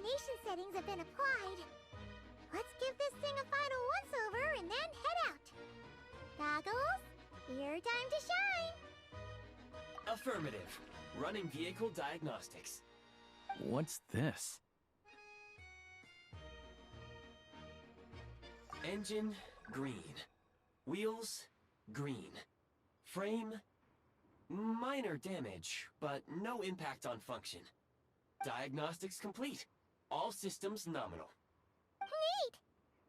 illumination settings have been applied. Let's give this thing a final once-over and then head out. Goggles, your time to shine! Affirmative. Running vehicle diagnostics. What's this? Engine, green. Wheels, green. Frame, minor damage, but no impact on function. Diagnostics complete. All systems nominal. Neat!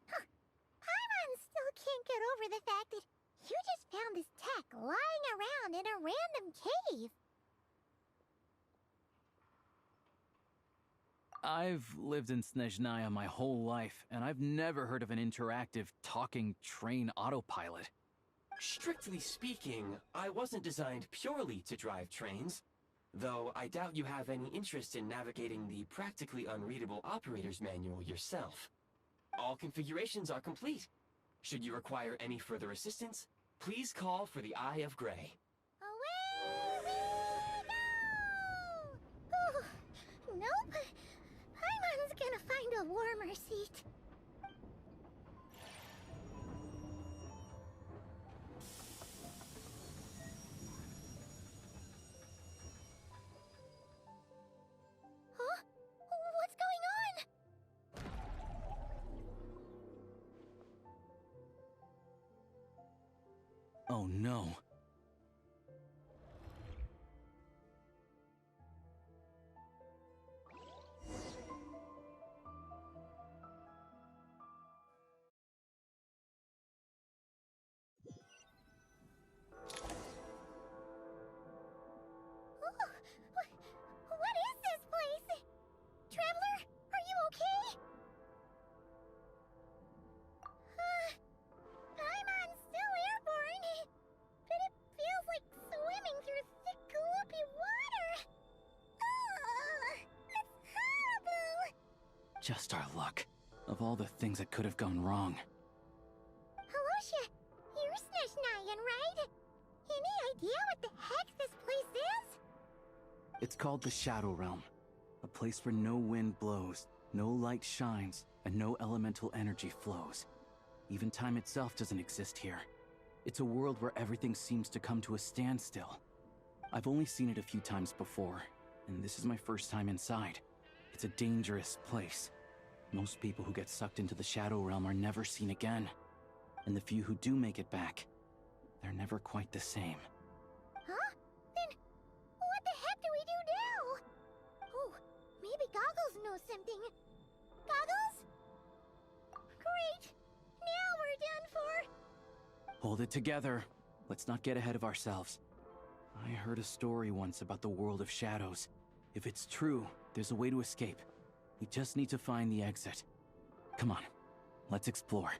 Huh. Paimon still can't get over the fact that you just found this tech lying around in a random cave. I've lived in Snezhnaya my whole life, and I've never heard of an interactive, talking train autopilot. Strictly speaking, I wasn't designed purely to drive trains, though I doubt you have any interest in navigating the practically unreadable operator's manual yourself. All configurations are complete. Should you require any further assistance, please call for the Eye of Grey. Away we go! Oh, nope. Paimon's gonna find a warmer seat. Huh? What's going on? Oh no. Oh, what is this place? Traveler, are you okay? Paimon's still airborne, but it feels like swimming through thick, gloopy water. It's horrible! Just our luck. Of all the things that could have gone wrong. Halosha, you're Snezhnayan, right? Any idea what the heck this place is? It's called the Shadow Realm. A place where no wind blows, no light shines, and no elemental energy flows. Even time itself doesn't exist here. It's a world where everything seems to come to a standstill. I've only seen it a few times before, and this is my first time inside. It's a dangerous place. Most people who get sucked into the Shadow Realm are never seen again. And the few who do make it back, they're never quite the same. Huh? Then, what the heck do we do now? Oh, maybe Goggles knows something. Goggles? Great! Now we're done for! Hold it together. Let's not get ahead of ourselves. I heard a story once about the world of shadows. If it's true, there's a way to escape. We just need to find the exit. Come on, let's explore.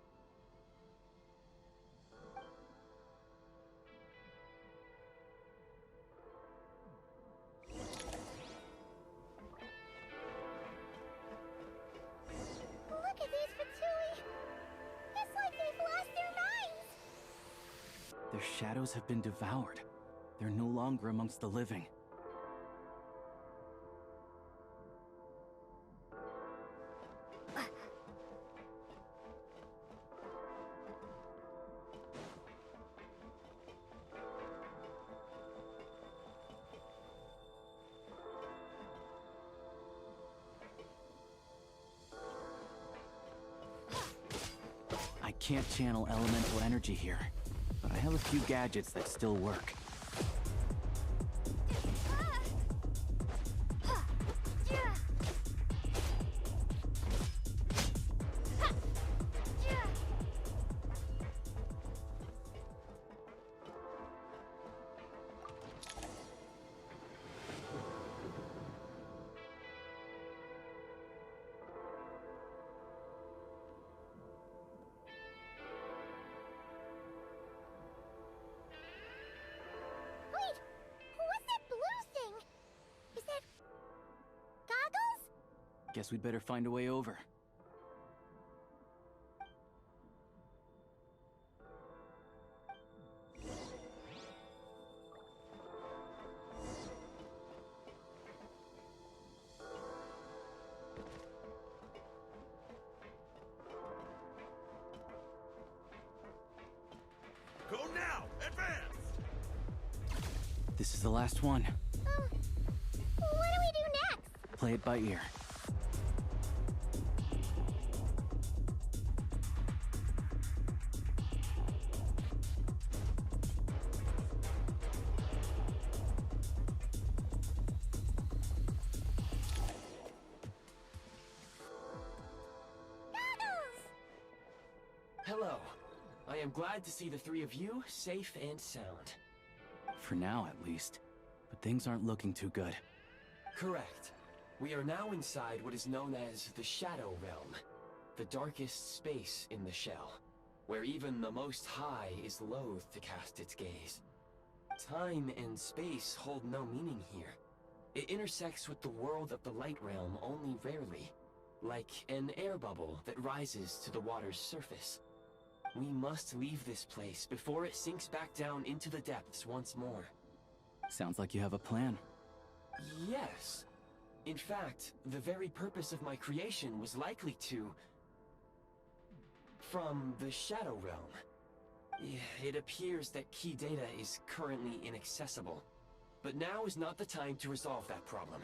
Look at these Fatui! It's like they've lost their minds! Their shadows have been devoured. They're no longer amongst the living. I can't channel elemental energy here, but I have a few gadgets that still work. Wait! What's that blue thing? Is that... Goggles? Guess we'd better find a way over. This is the last one. What do we do next? Play it by ear. Hello. I am glad to see the three of you safe and sound. For now, at least. But things aren't looking too good. Correct. We are now inside what is known as the Shadow Realm, the darkest space in the shell, where even the Most High is loath to cast its gaze. Time and space hold no meaning here. It intersects with the world of the Light Realm only rarely, like an air bubble that rises to the water's surface. We must leave this place before it sinks back down into the depths once more. Sounds like you have a plan. Yes. In fact, the very purpose of my creation was likely to... from the Shadow Realm. It appears that key data is currently inaccessible, but now is not the time to resolve that problem.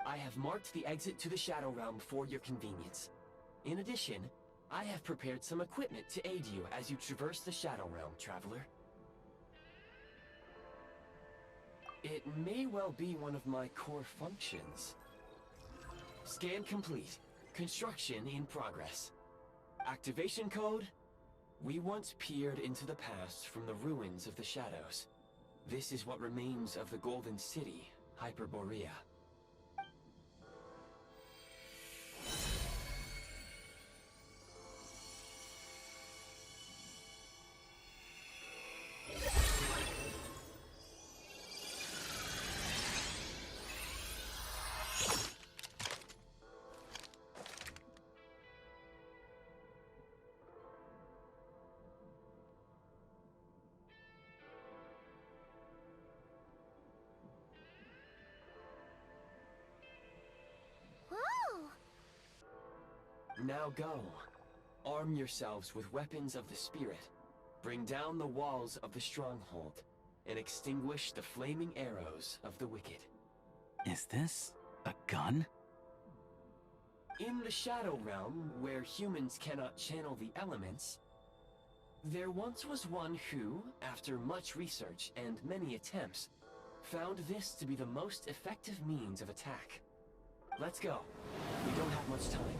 I have marked the exit to the Shadow Realm for your convenience. In addition, I have prepared some equipment to aid you as you traverse the Shadow Realm, traveler. It may well be one of my core functions. Scan complete. Construction in progress. Activation code? We once peered into the past from the ruins of the shadows. This is what remains of the Golden City, Hyperborea. Whoa! Now go. Arm yourselves with weapons of the spirit. Bring down the walls of the stronghold, and extinguish the flaming arrows of the wicked. Is this a gun? In the Shadow Realm, where humans cannot channel the elements, there once was one who, after much research and many attempts, found this to be the most effective means of attack. Let's go. We don't have much time.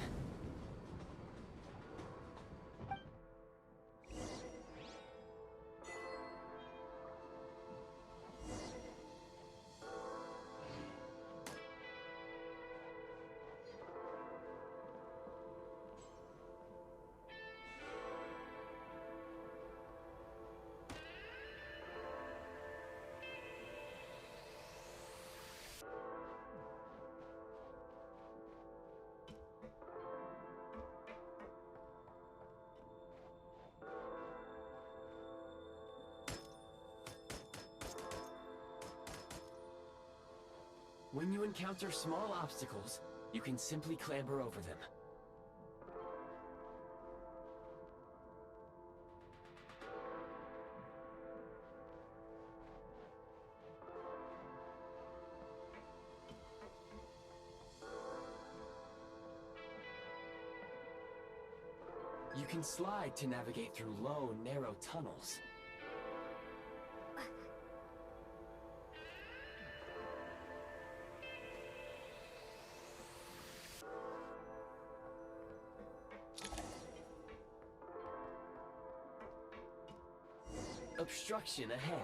When you encounter small obstacles, you can simply clamber over them. You can slide to navigate through low, narrow tunnels. Obstruction ahead.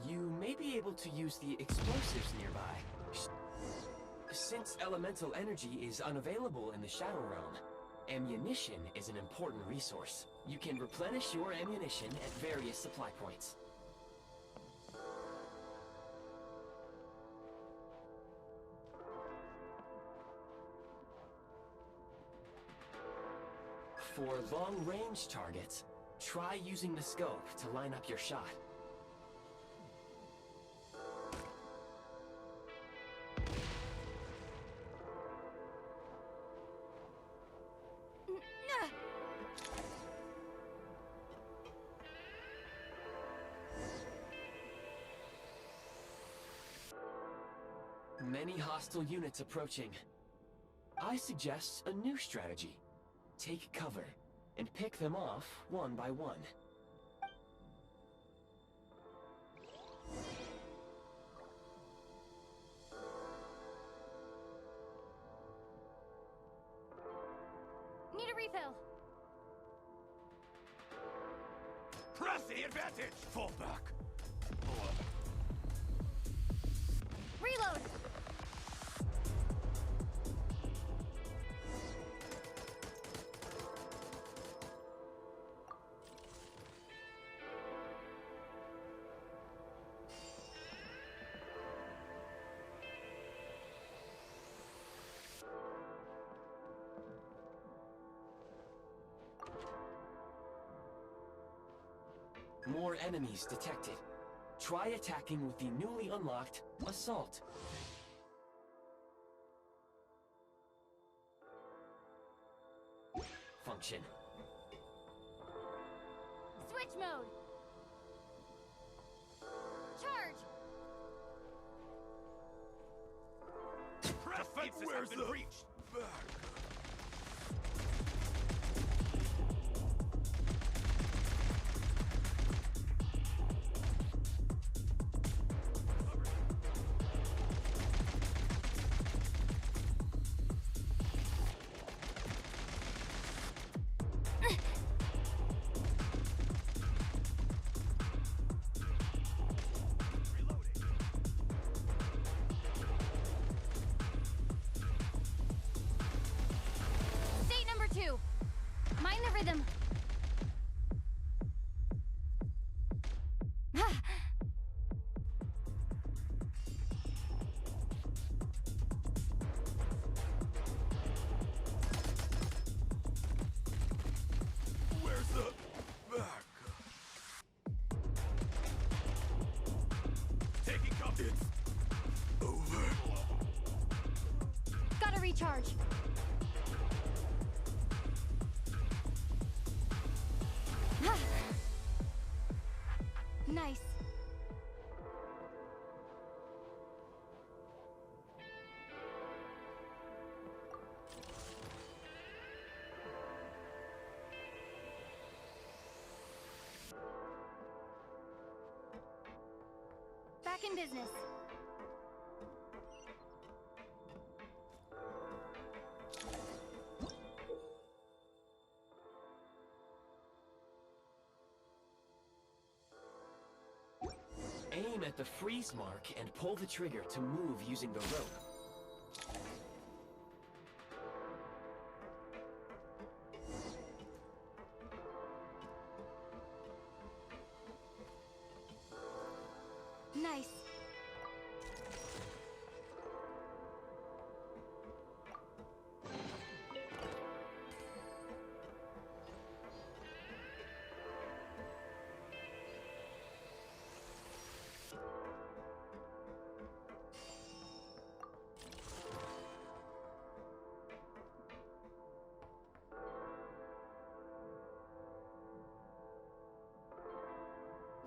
You may be able to use the explosives nearby. Since elemental energy is unavailable in the Shadow Realm, ammunition is an important resource. You can replenish your ammunition at various supply points. For long-range targets, try using the scope to line up your shot. Many hostile units approaching. I suggest a new strategy. Take cover, and pick them off one by one. Need a refill. Press the advantage! Fall back! Reload. More enemies detected. Try attacking with the newly unlocked Assault. Function. Switch mode. Charge. Defenses have been breached! Back! State number 2. Mind the rhythm. Where's the... back? Taking cover! It's... over. Gotta recharge. Nice. Back in business. Aim at the freeze mark and pull the trigger to move using the rope. Nice.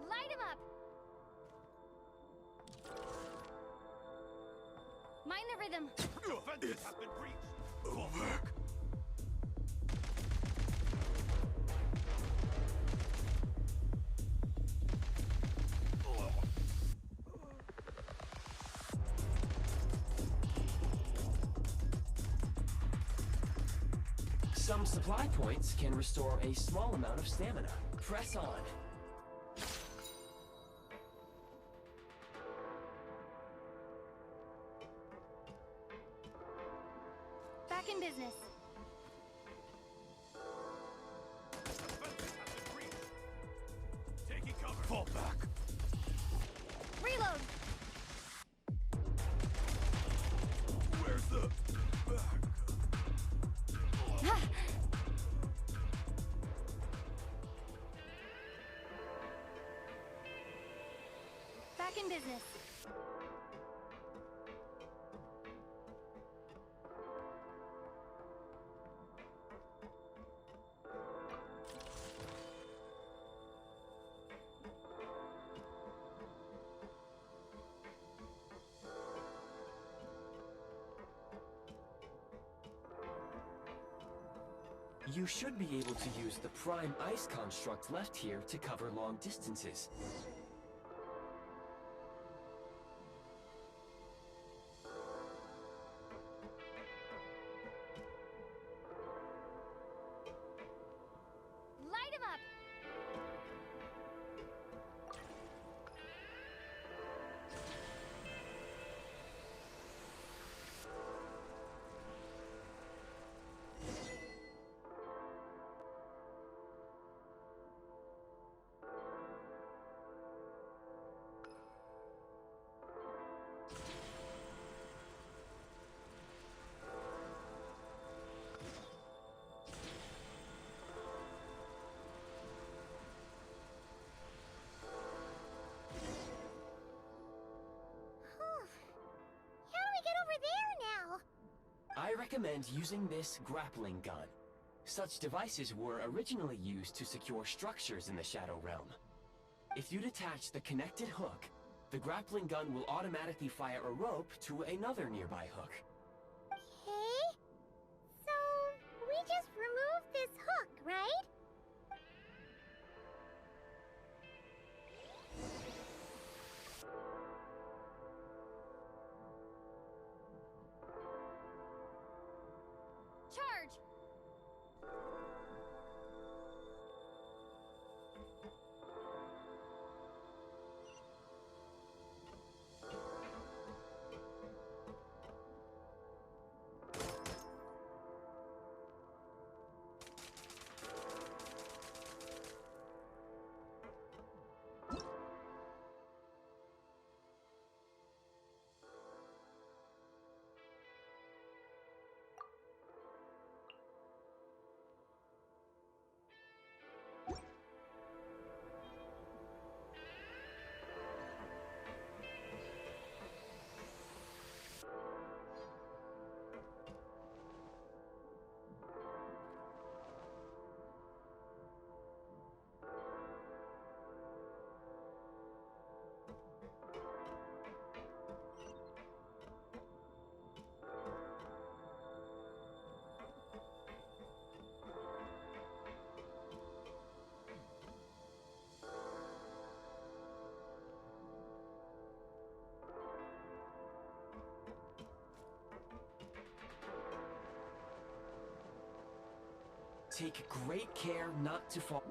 Light him up. Mind the rhythm. Defenses have been breached! Over. Some supply points can restore a small amount of stamina. Press on. Back in business. Defenses have been breached! Taking cover! Fall back! Reload. Where's the... back? Back in business. You should be able to use the prime ice construct left here to cover long distances. Light him up! How do we get over there now? I recommend using this grappling gun. Such devices were originally used to secure structures in the Shadow Realm. If you detach the connected hook, the grappling gun will automatically fire a rope to another nearby hook. Okay. So, we just remove this hook, right? Charge! Take great care not to fall.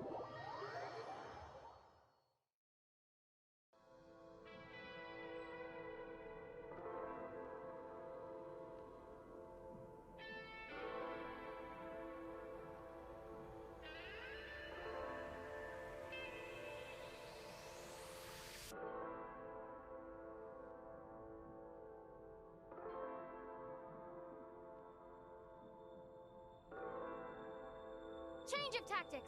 Change of tactics!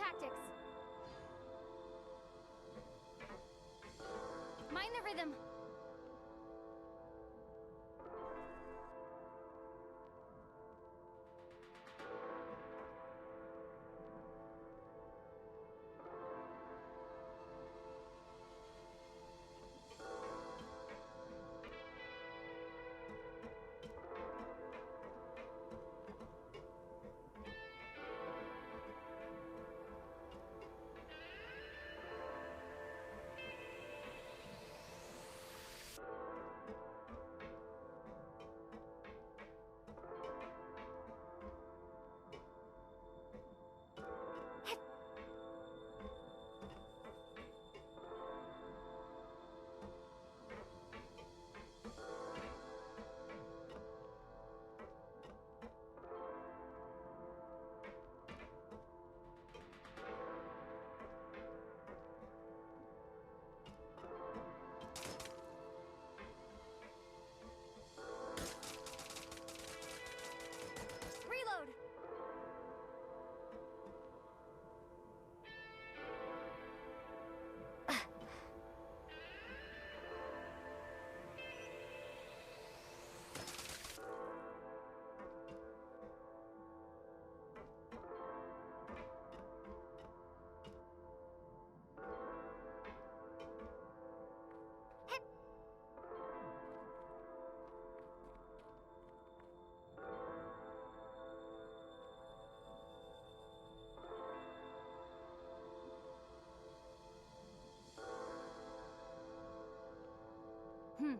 tactics. Mind the rhythm. Reload. Hmm.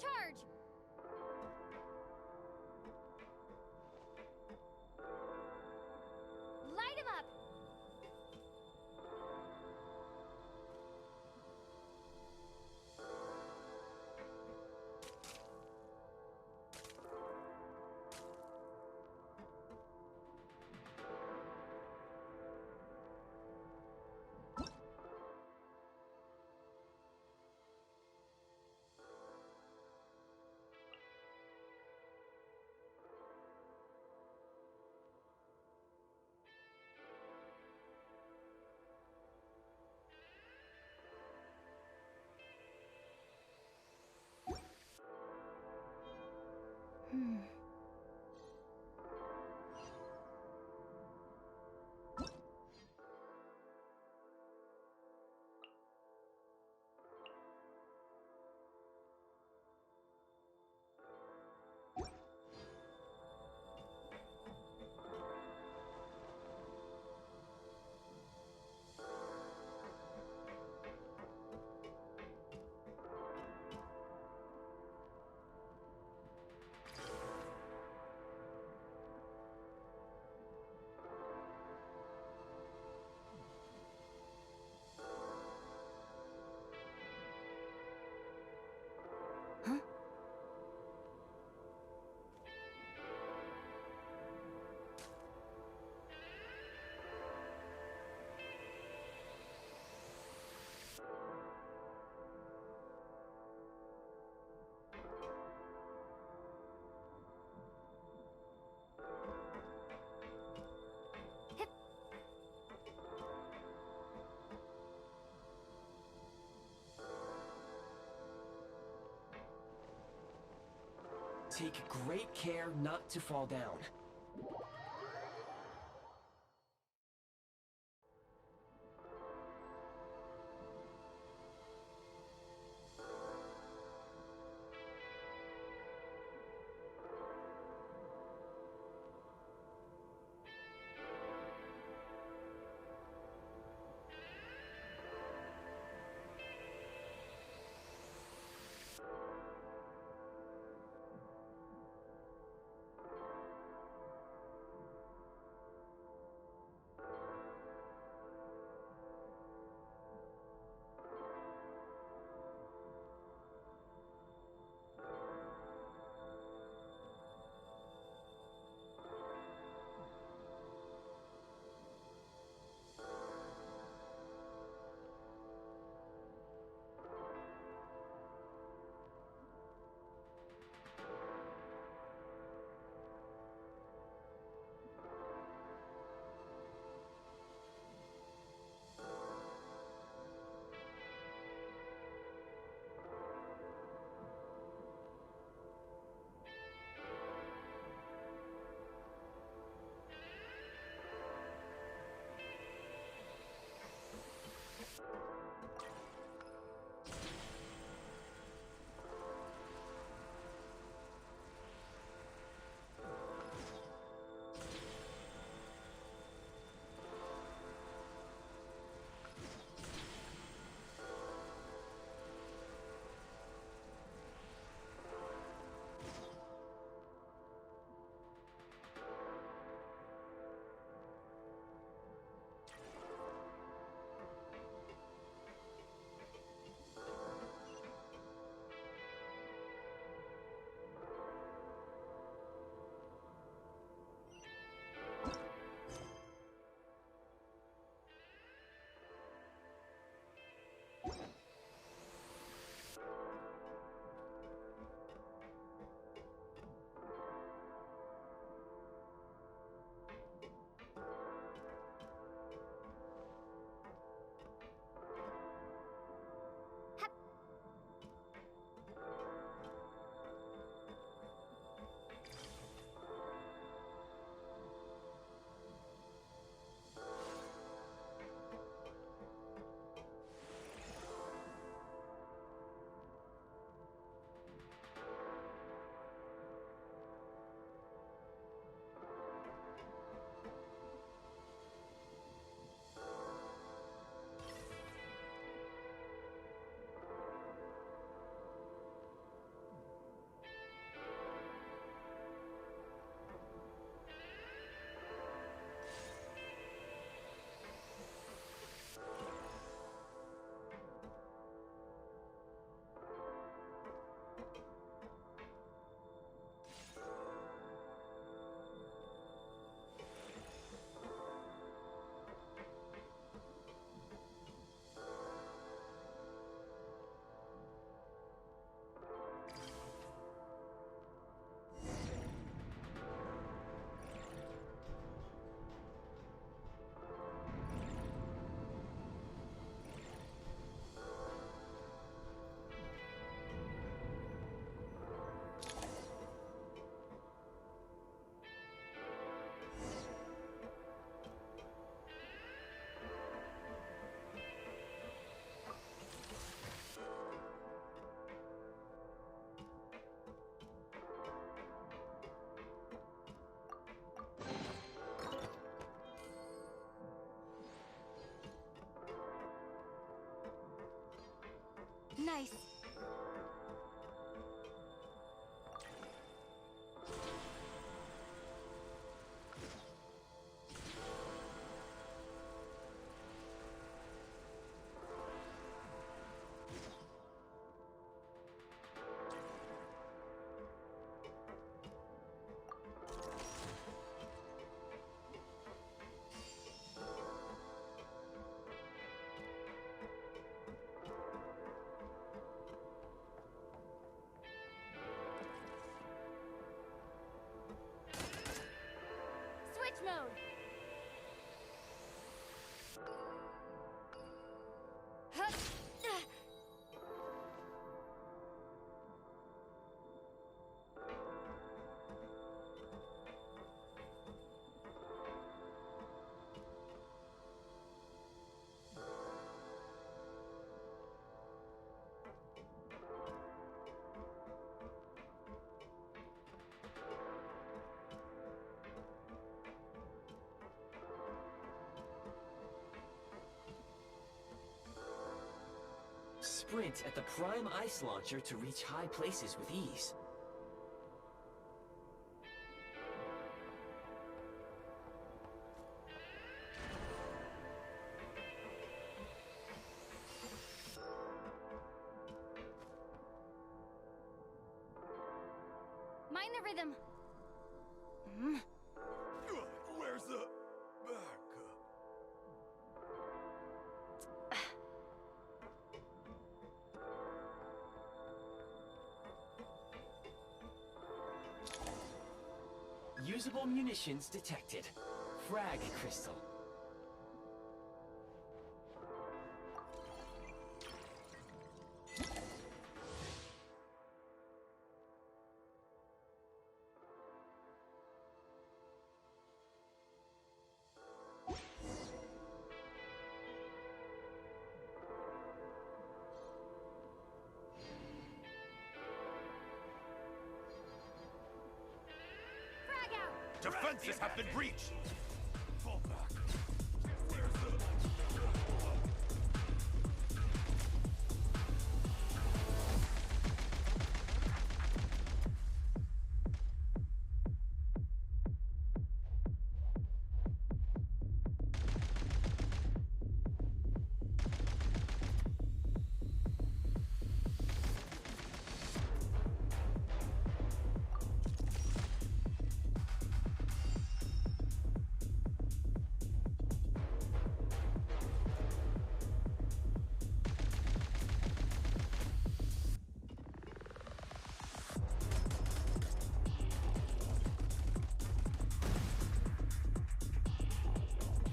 Charge! Light him up! Hmm. Huh? Hip. Take great care not to fall down. nice. Switch mode. Huh. Sprint at the prime ice launcher to reach high places with ease. Mind the rhythm. Where's the backup? Usable munitions detected. Frag crystal. Frag out. Defenses have been breached! Fall back. Where's the...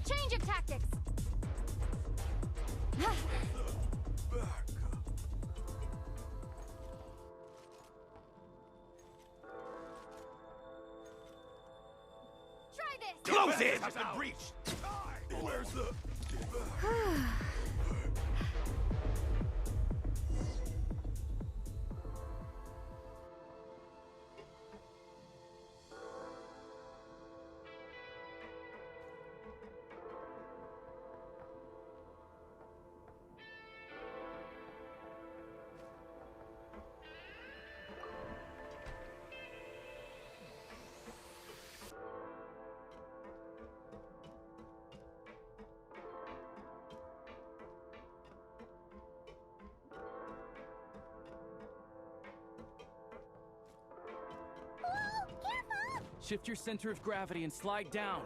Change of tactics. backup? Try this. Close it! Has been breached! Where's the... Whoa, careful! Shift your center of gravity and slide down.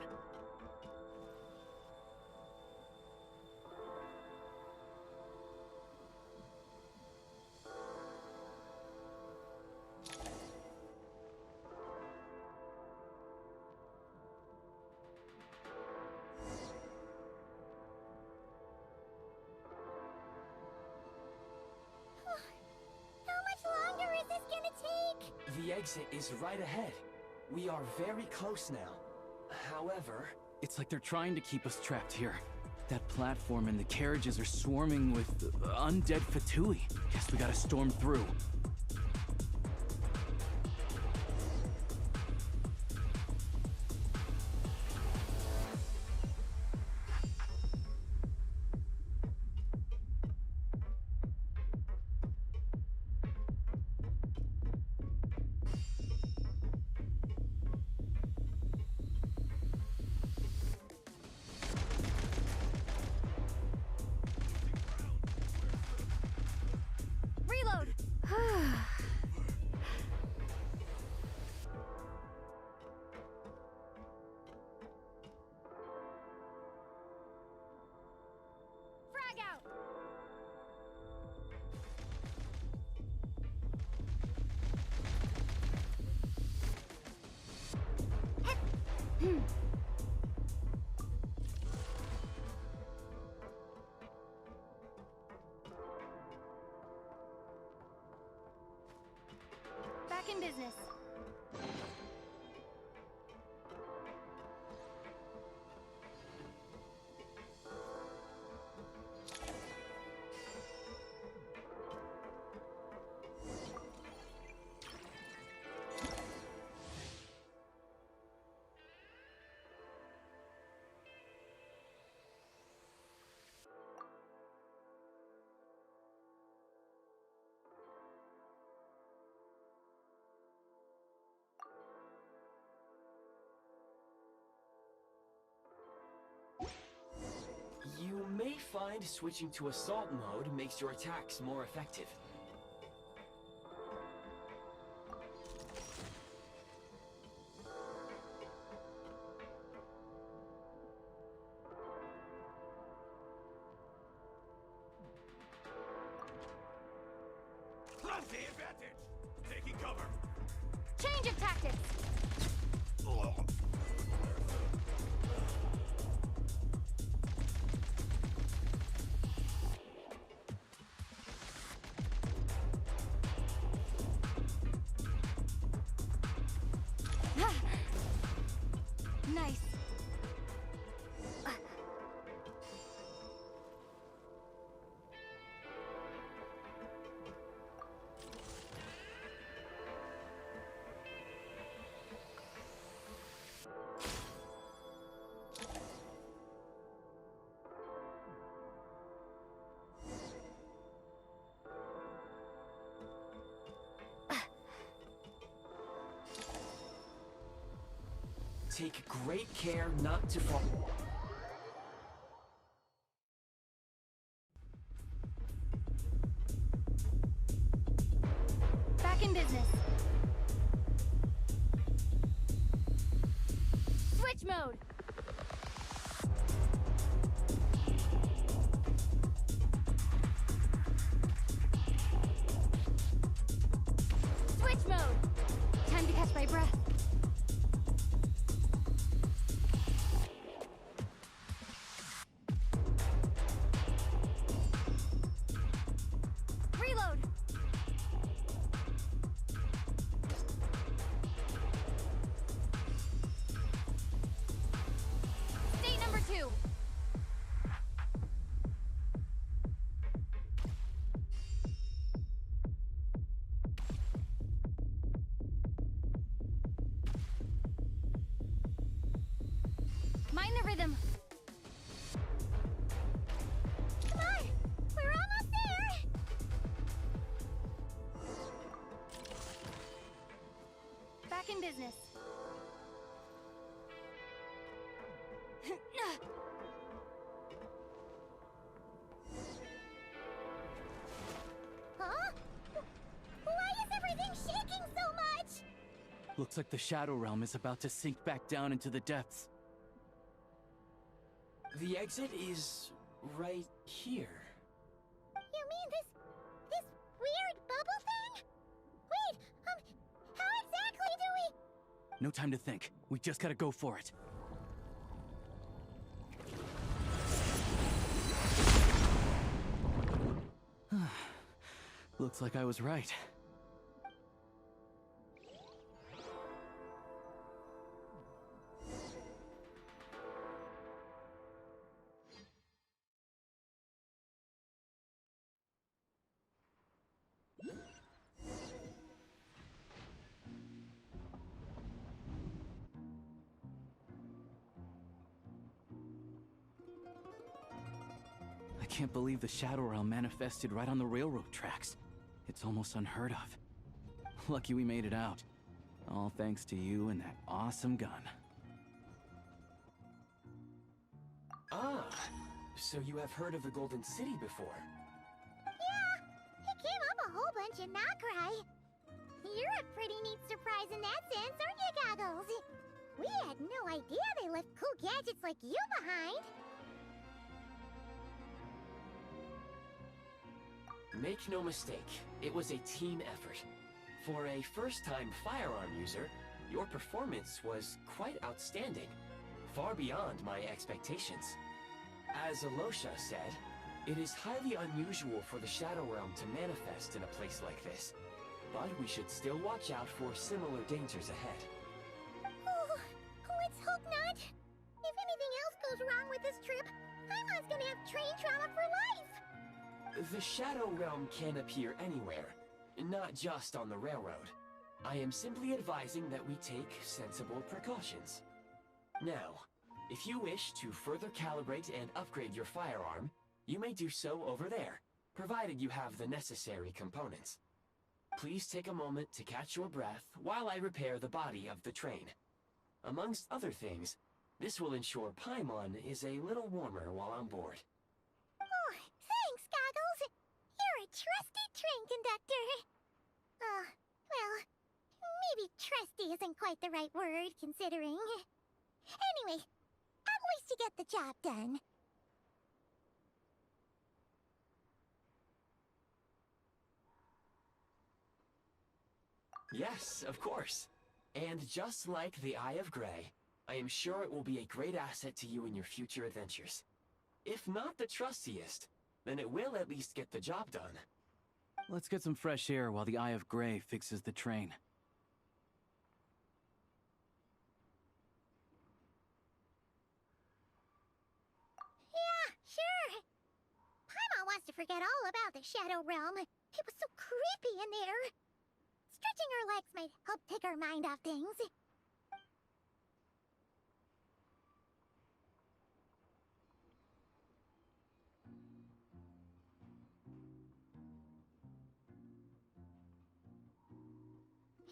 How much longer is this gonna take? The exit is right ahead. We are very close now. However, It's like they're trying to keep us trapped here. That platform and the carriages are swarming with undead Fatui. Guess we gotta storm through. Back in business. You may find switching to assault mode makes your attacks more effective. Plenty advantage! Taking cover! Change of tactics. Nice. Take great care not to fall. Back in business. Switch mode. Switch mode. Time to catch my breath. Reload. State number 2. Mind the rhythm. Come on, we're almost there. Back in business. Huh? Why is everything shaking so much? Looks like the Shadow Realm is about to sink back down into the depths. The exit is right here. You mean this weird bubble thing? Wait, how exactly do we... No time to think. We just gotta go for it. Looks like I was right. I can't believe the Shadow Realm manifested right on the railroad tracks. It's almost unheard of. Lucky we made it out. All thanks to you and that awesome gun. Ah, so you have heard of the Golden City before? Yeah, it came up a whole bunch in Nocrai. You're a pretty neat surprise in that sense, aren't you, Goggles? We had no idea they left cool gadgets like you behind. Make no mistake, it was a team effort. For a first-time firearm user, Your performance was quite outstanding, far beyond my expectations. As Alosha said, it is highly unusual for the Shadow Realm to manifest in a place like this, but we should still watch out for similar dangers ahead. Oh, let's hope not. If anything else goes wrong with this trip, Paimon's gonna have train trauma for life! The Shadow Realm can appear anywhere, not just on the railroad. I am simply advising that we take sensible precautions. Now, if you wish to further calibrate and upgrade your firearm, you may do so over there, provided you have the necessary components. Please take a moment to catch your breath while I repair the body of the train. Amongst other things, this will ensure Paimon is a little warmer while on board. Oh, thanks, Goggles! You're a trusty train conductor! Well, maybe trusty isn't quite the right word, considering. Anyway, at least you get the job done. Yes, of course. And just like the Eye of Grey, I am sure it will be a great asset to you in your future adventures. If not the trustiest, then it will at least get the job done. Let's get some fresh air while the Eye of Grey fixes the train. Yeah, sure. Paimon wants to forget all about the Shadow Realm. It was so creepy in there. Stretching her legs might help take her mind off things.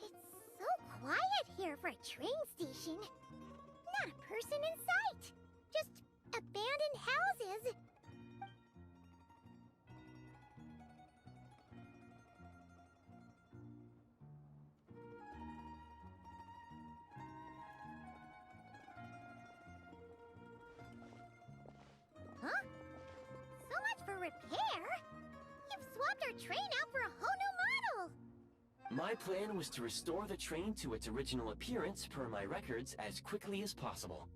It's so quiet here for a train station. Not a person in sight. Just abandoned houses. Huh? So much for repair? You've swapped our train out for a whole new model! My plan was to restore the train to its original appearance per my records as quickly as possible.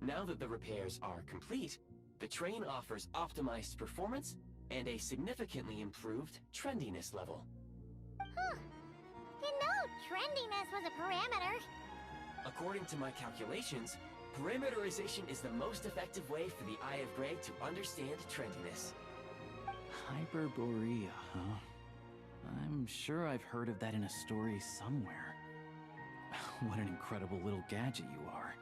Now that the repairs are complete, the train offers optimized performance and a significantly improved trendiness level. Huh. Didn't know trendiness was a parameter. According to my calculations, parameterization is the most effective way for the Eye of Grey to understand trendiness. Hyperborea, huh? I'm sure I've heard of that in a story somewhere. What an incredible little gadget you are.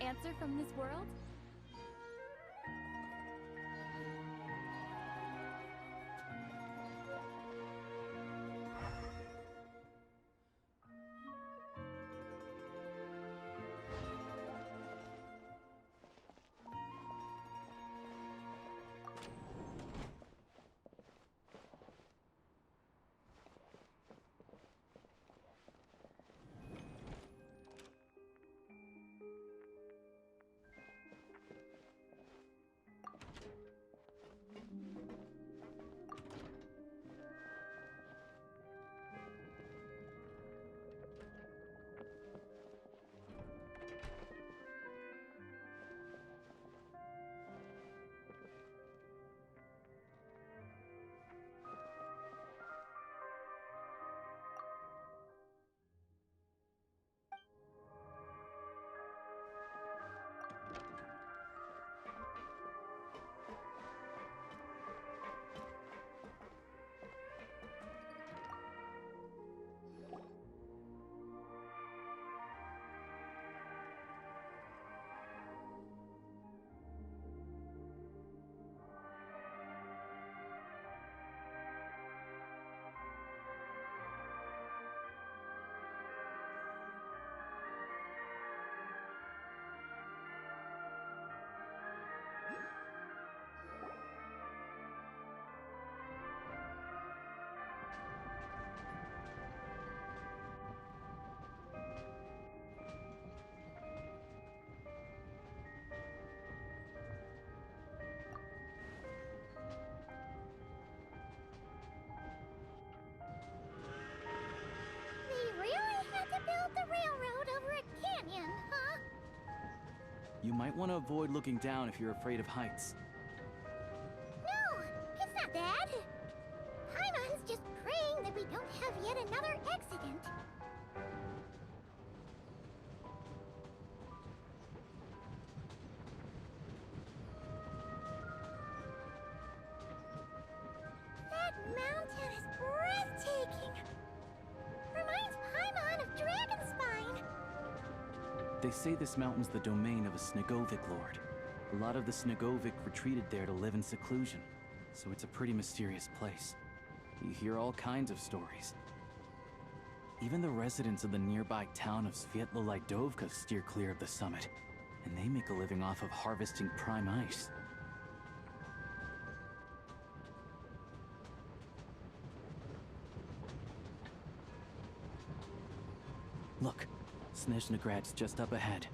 answer from this world? They really had to build the railroad over a canyon, huh? You might want to avoid looking down if you're afraid of heights. No, it's not that. Paimon's just praying that we don't have yet another accident. That mountain is breathtaking. Reminds Paimon of Dragonspine. They say this mountain's the domain of a Snegovic lord. A lot of the Snegovic retreated there to live in seclusion, so it's a pretty mysterious place. You hear all kinds of stories. Even the residents of the nearby town of Svietlo-Lidovka steer clear of the summit, and they make a living off of harvesting prime ice. Look, Snezhnograd's just up ahead.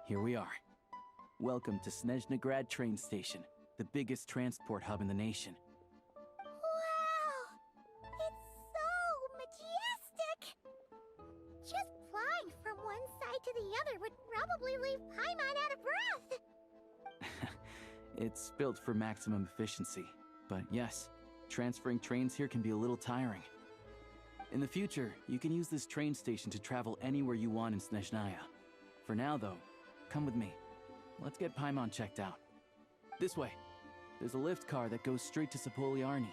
Here we are. Welcome to Snezhnograd train station, the biggest transport hub in the nation. Wow! It's so majestic! Just flying from one side to the other would probably leave Paimon out of breath! It's built for maximum efficiency, but yes, transferring trains here can be a little tiring. In the future, you can use this train station to travel anywhere you want in Snezhnaya. For now, though, come with me. Let's get Paimon checked out. This way. There's a lift car that goes straight to Sapoliarni.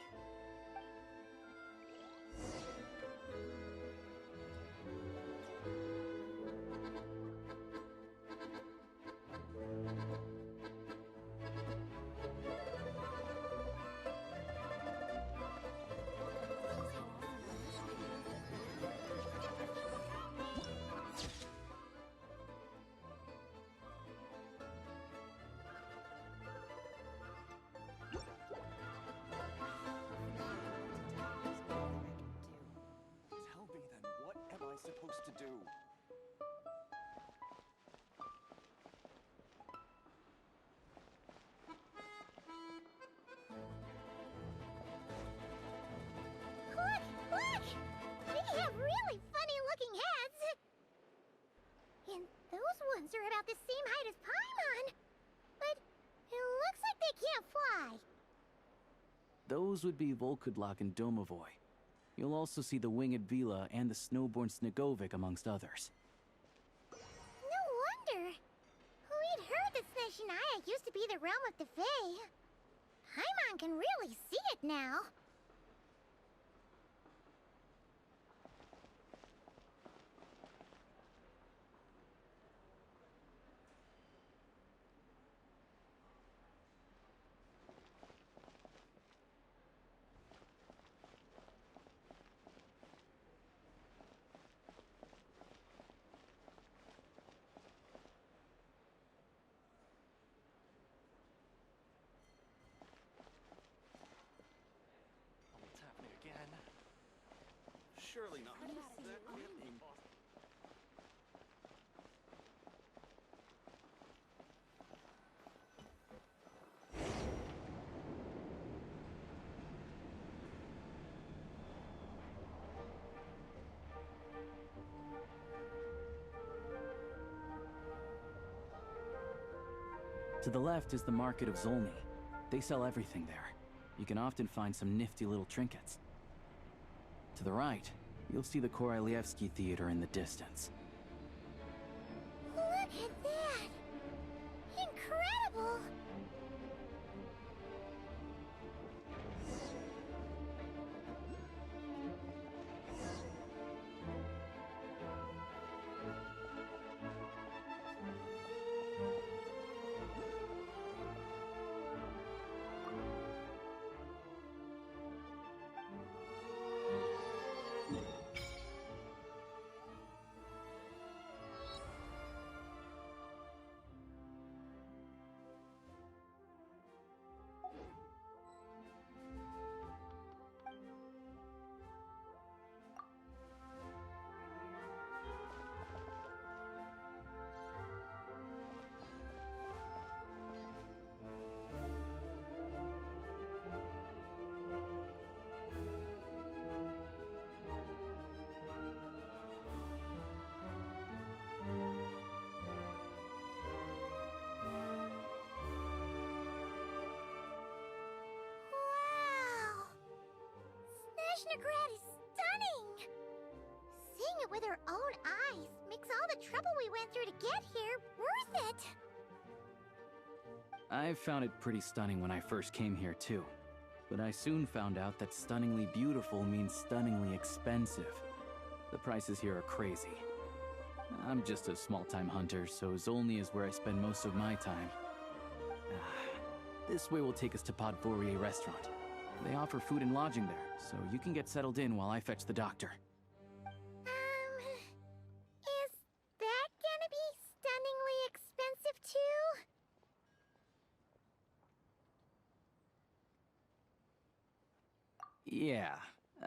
supposed to do? Look! Look! They have really funny-looking heads! And those ones are about the same height as Paimon! But it looks like they can't fly! Those would be Volkudlak and Domovoy. You'll also see the winged Vila and the snowborn Snegovic amongst others. No wonder! We'd heard that Snezhnaya used to be the realm of the Fae. Paimon can really see it now. What's happening again? Surely not. That can't be possible. To the left is the Market of Zolny. They sell everything there. You can often find some nifty little trinkets. To the right, you'll see the Korolievsky Theater in the distance. Look at that! Incredible! Wow! Snezhnegrad is stunning! Seeing it with our own eyes makes all the trouble we went through to get here worth it! I found it pretty stunning when I first came here too. But I soon found out that stunningly beautiful means stunningly expensive. The prices here are crazy. I'm just a small-time hunter, so Zolny is where I spend most of my time. This way will take us to Podvorier Restaurant. They offer food and lodging there, so you can get settled in while I fetch the doctor. Is that gonna be stunningly expensive too? Yeah,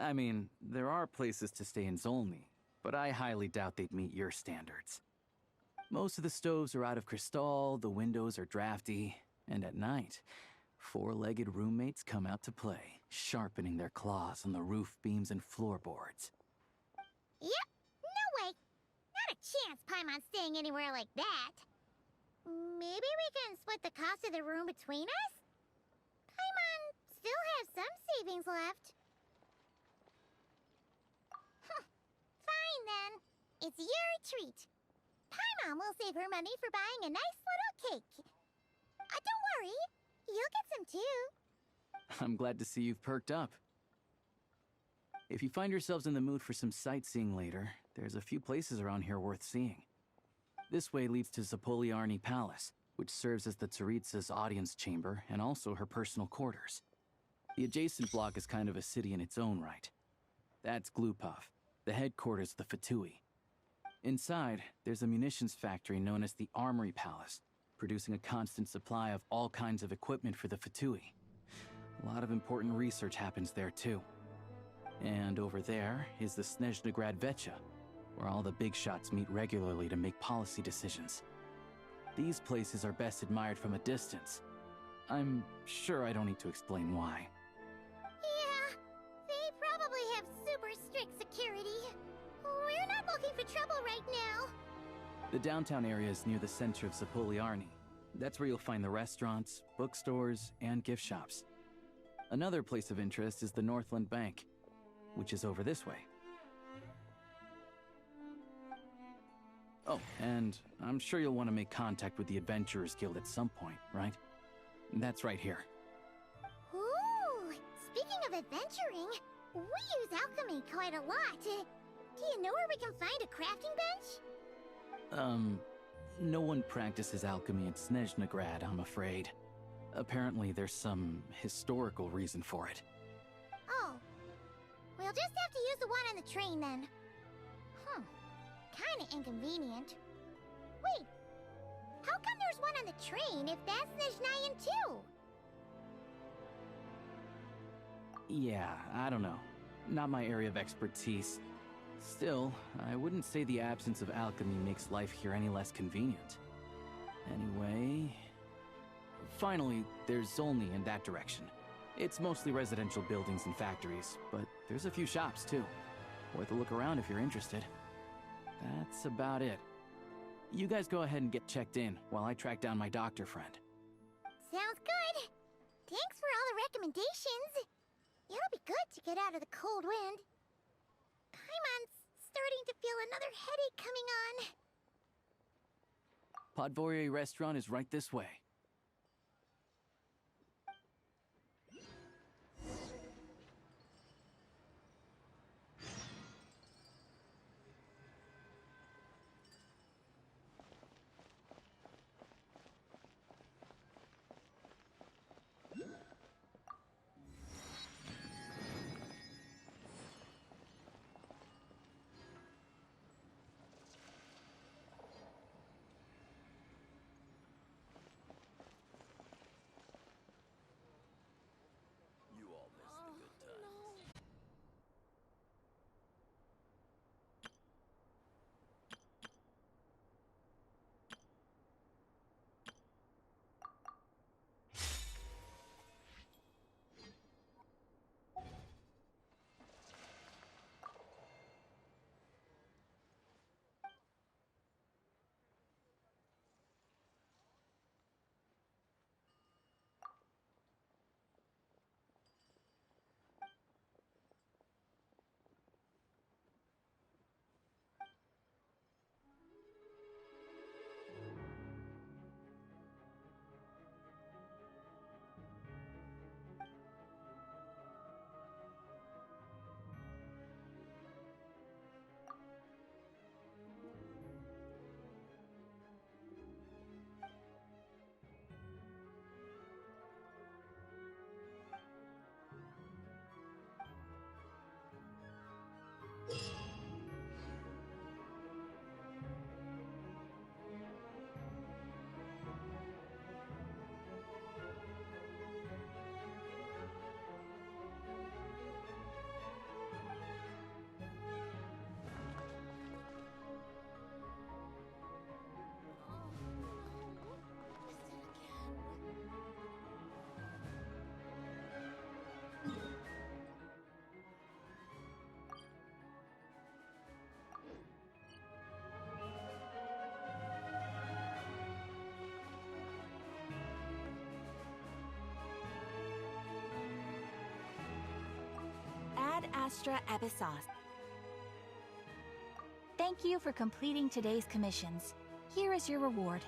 I mean, there are places to stay in Zolny, but I highly doubt they'd meet your standards. Most of the stoves are out of crystal, the windows are drafty, and at night, four-legged roommates come out to play, sharpening their claws on the roof beams and floorboards. Yep, no way! Not a chance Paimon's staying anywhere like that! Maybe we can split the cost of the room between us? Paimon still has some savings left. Fine then. It's your treat. Paimon will save her money for buying a nice little cake. Don't worry, you'll get some too. I'm glad to see you've perked up. If you find yourselves in the mood for some sightseeing later, there's a few places around here worth seeing. This way leads to Zapoliarny Palace, which serves as the Tsaritsa's audience chamber and also her personal quarters. The adjacent block is kind of a city in its own right. That's Glupov, the headquarters of the Fatui. Inside, there's a munitions factory known as the Armory Palace, producing a constant supply of all kinds of equipment for the Fatui. A lot of important research happens there too. And over there is the Snezhnegrad Vecha, where all the big shots meet regularly to make policy decisions. These places are best admired from a distance. I'm sure I don't need to explain why. Yeah, they probably have super strict security. We're not looking for trouble right now. The downtown area is near the center of Zapoliarny. That's where you'll find the restaurants, bookstores, and gift shops. Another place of interest is the Northland Bank, which is over this way. Oh, and I'm sure you'll want to make contact with the Adventurers Guild at some point, right? That's right here. Ooh, speaking of adventuring, we use alchemy quite a lot. Do you know where we can find a crafting bench? No one practices alchemy in Snezhnegrad, I'm afraid. Apparently there's some historical reason for it. Oh, we'll just have to use the one on the train then. Kinda inconvenient. Wait, how come there's one on the train if that's Snezhnayan too? Yeah, I don't know. Not my area of expertise. Still, I wouldn't say the absence of alchemy makes life here any less convenient. Anyway... Finally, there's Zolny in that direction. It's mostly residential buildings and factories, but there's a few shops too. Worth a look around if you're interested. That's about it. You guys go ahead and get checked in while I track down my doctor friend. Sounds good. Thanks for all the recommendations. It'll be good to get out of the cold wind. Paimon's starting to feel another headache coming on. Podvorier restaurant is right this way. You all missed the good times. Ad Astra Abyssos. Thank you for completing today's commissions. Here is your reward.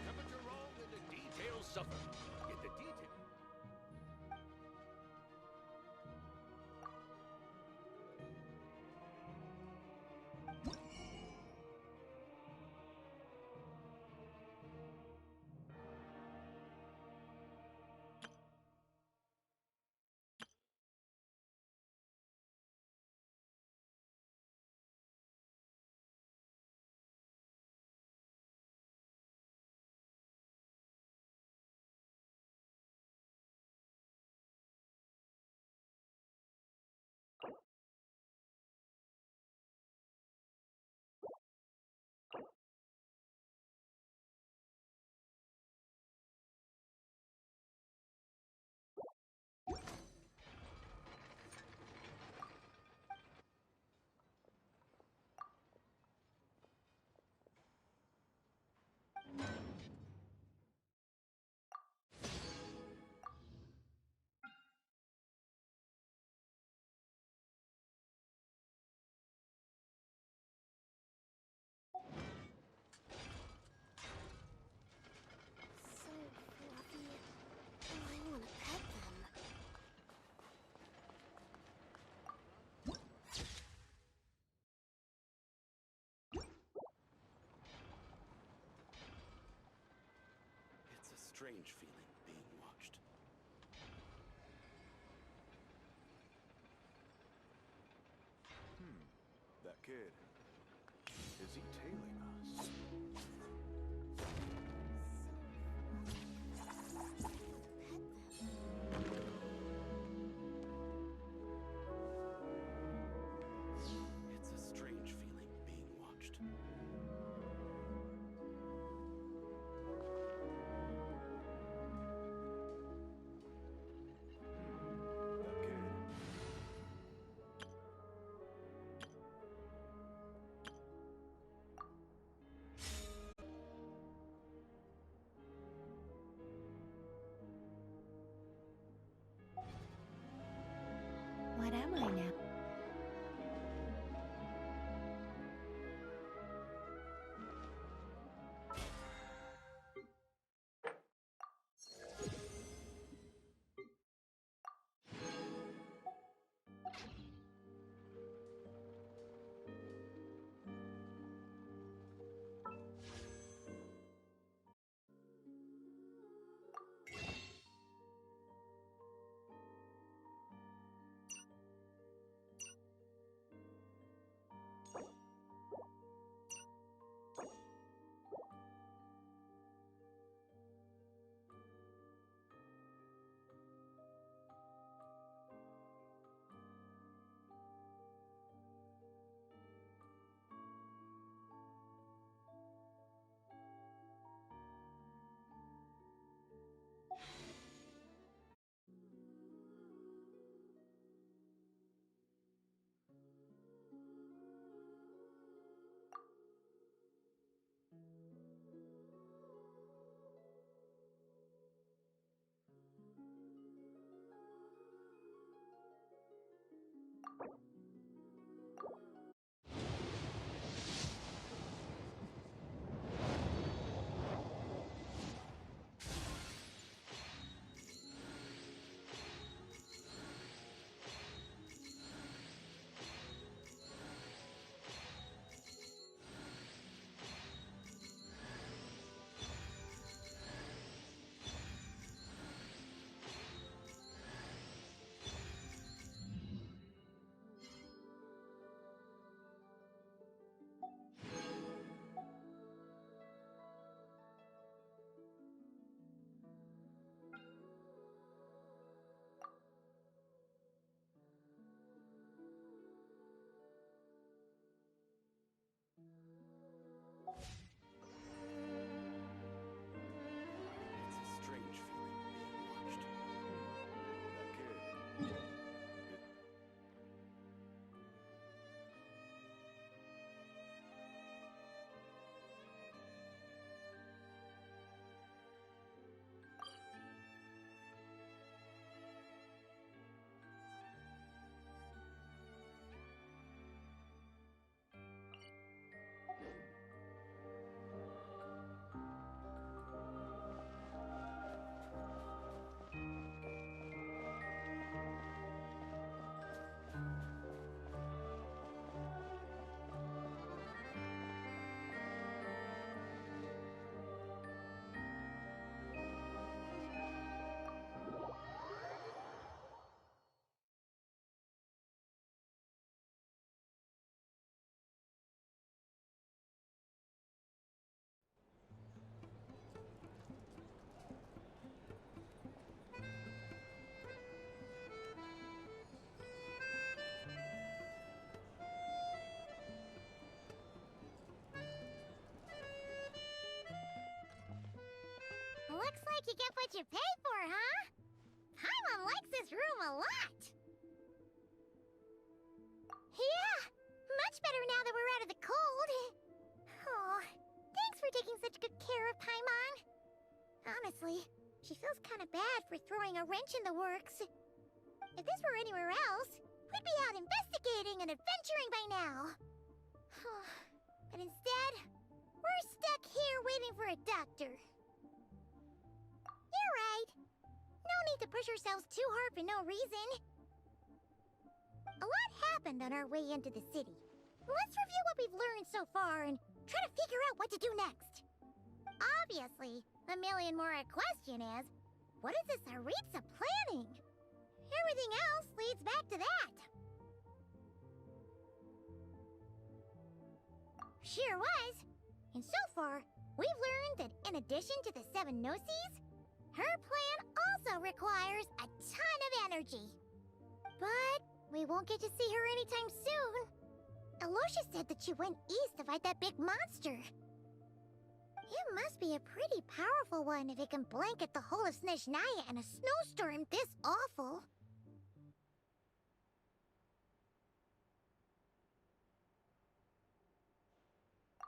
Temperature wrong and the details suffer. Get the detail. strange feeling being watched. That kid. Is he tailing us? It's a strange feeling being watched. That kid. What am I now? It's a strange feeling being watched. That kid. Looks like you get what you pay for, huh? Paimon likes this room a lot. Yeah, much better now that we're out of the cold. Oh, thanks for taking such good care of Paimon. Honestly, she feels kind of bad for throwing a wrench in the works. If this were anywhere else, we'd be out investigating and adventuring by now. But instead, we're stuck here waiting for a doctor. You're right. No need to push ourselves too hard for no reason. A lot happened on our way into the city. Let's review what we've learned so far and try to figure out what to do next. Obviously, A million more question is, what is this Aritza planning? Everything else leads back to that. Sure was. And so far, we've learned that in addition to the 7 Gnosis, her plan also requires a ton of energy. But we won't get to see her anytime soon. Alosha said that she went east to fight that big monster. It must be a pretty powerful one if it can blanket the whole of Snezhnaya in a snowstorm this awful.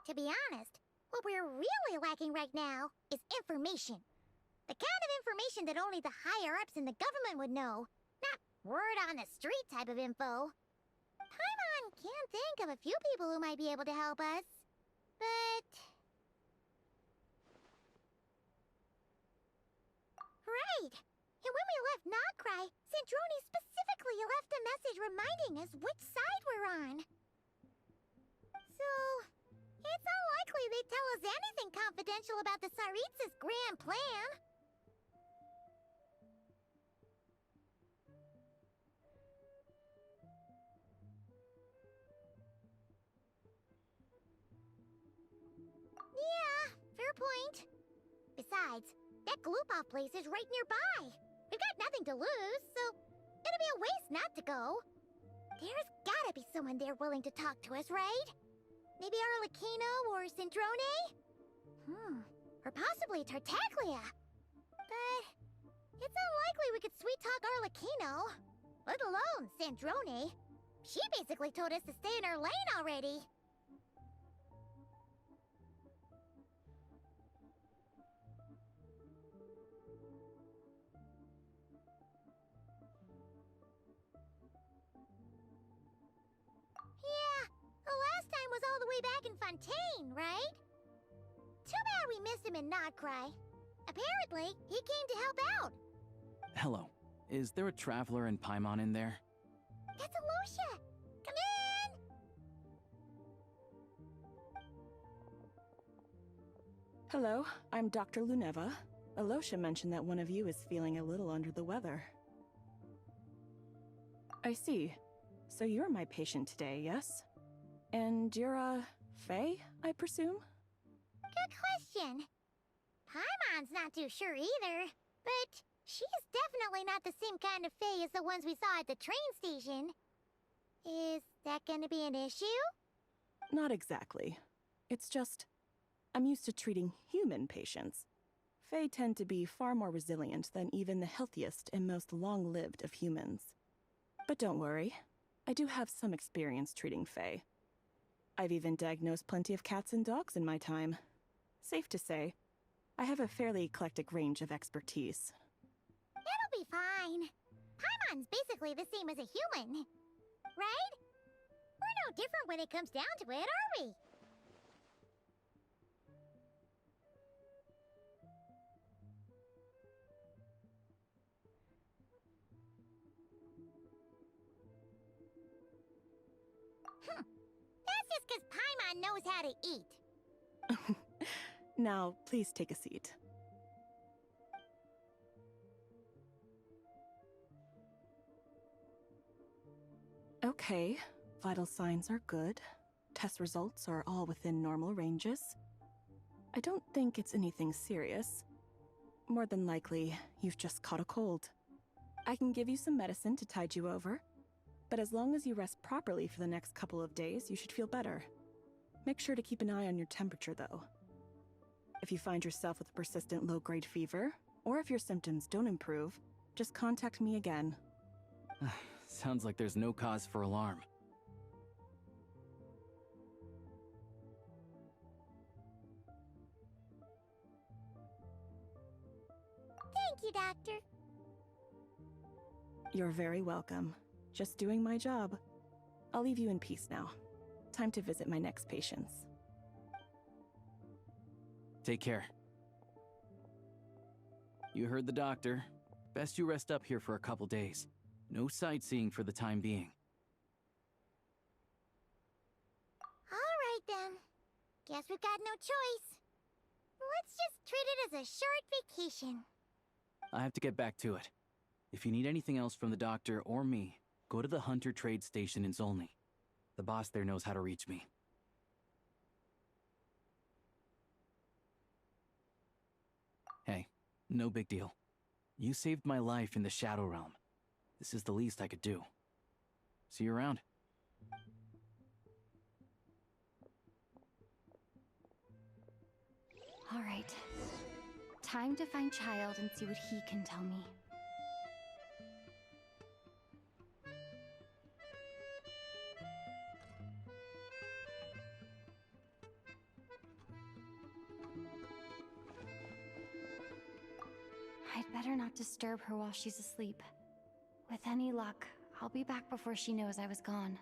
To be honest, what we're really lacking right now is information. The kind of information that only the higher-ups in the government would know, not word-on-the-street type of info. Paimon can think of a few people who might be able to help us, but... Right! And when we left Nogcry, Sandrone specifically left a message reminding us which side we're on. So... it's unlikely they'd tell us anything confidential about the Tsaritsa's grand plan. Yeah, fair point. Besides, that Gloop-Off place is right nearby. We've got nothing to lose, so it'd be a waste not to go. There's gotta be someone there willing to talk to us, right? Maybe Arlecchino or Sandrone? Or possibly Tartaglia. But it's unlikely we could sweet-talk Arlecchino, let alone Sandrone. She basically told us to stay in her lane already. Yeah, the last time was all the way back in Fontaine, right? Too bad we missed him in Nogcry. Apparently, he came to help out. Hello. Is there a traveler in Paimon in there? That's Alosha! Come in! Hello, I'm Dr. Luneva. Alosha mentioned that one of you is feeling a little under the weather. I see. So you're my patient today, yes? And you're, Faye, I presume? Good question. Paimon's not too sure either, but she's definitely not the same kind of Fae as the ones we saw at the train station. Is that gonna be an issue? Not exactly. It's just, I'm used to treating human patients. Fae tend to be far more resilient than even the healthiest and most long-lived of humans. But don't worry, I do have some experience treating Fae. I've even diagnosed plenty of cats and dogs in my time. Safe to say, I have a fairly eclectic range of expertise. It'll be fine. Paimon's basically the same as a human, right? We're no different when it comes down to it, are we? That's just because Paimon knows how to eat. Now, please take a seat. Okay, vital signs are good. Test results are all within normal ranges. I don't think it's anything serious. More than likely, you've just caught a cold. I can give you some medicine to tide you over, but as long as you rest properly for the next couple of days, you should feel better. Make sure to keep an eye on your temperature, though. If you find yourself with a persistent low-grade fever, or if your symptoms don't improve, just contact me again. Sounds like there's no cause for alarm. Thank you, Doctor. You're very welcome. Just doing my job. I'll leave you in peace now. Time to visit my next patients. Take care. You heard the doctor. Best you rest up here for a couple days. No sightseeing for the time being. All right, then. Guess we've got no choice. Let's just treat it as a short vacation. I have to get back to it. If you need anything else from the doctor or me, go to the Hunter Trade Station in Zolny. The boss there knows how to reach me. Hey, no big deal. You saved my life in the Shadow Realm. This is the least I could do. See you around. All right. Time to find Child and see what he can tell me. I'd better not disturb her while she's asleep. With any luck, I'll be back before she knows I was gone.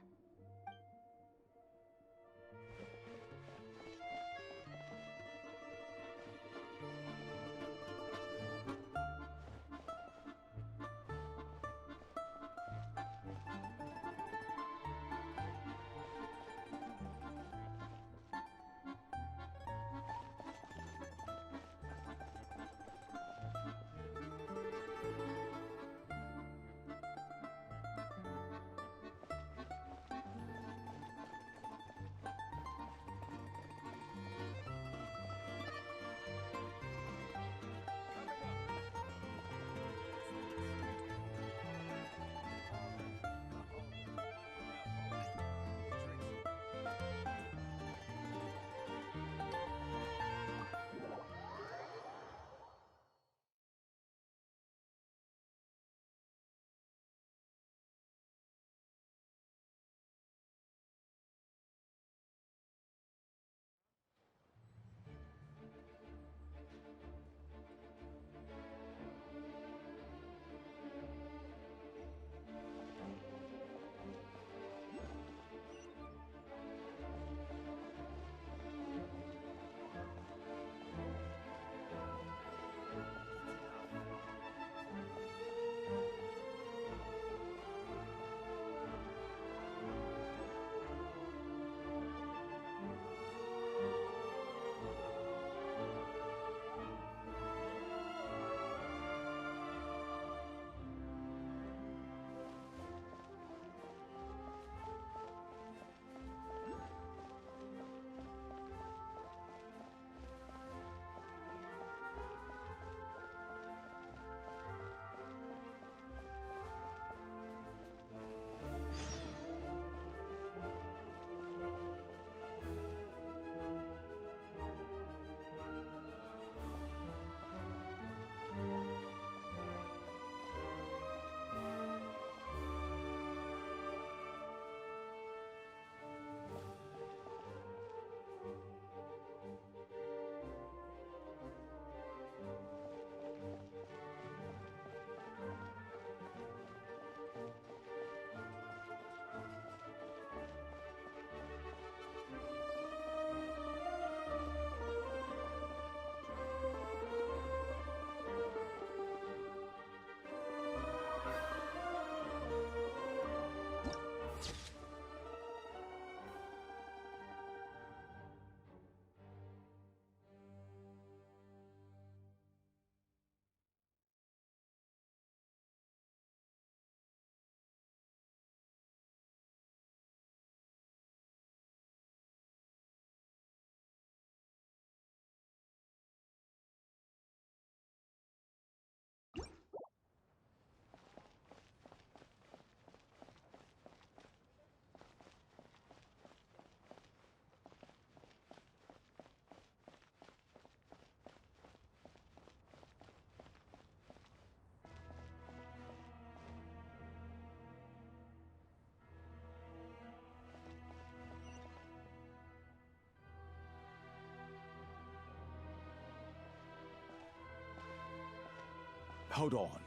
Hold on.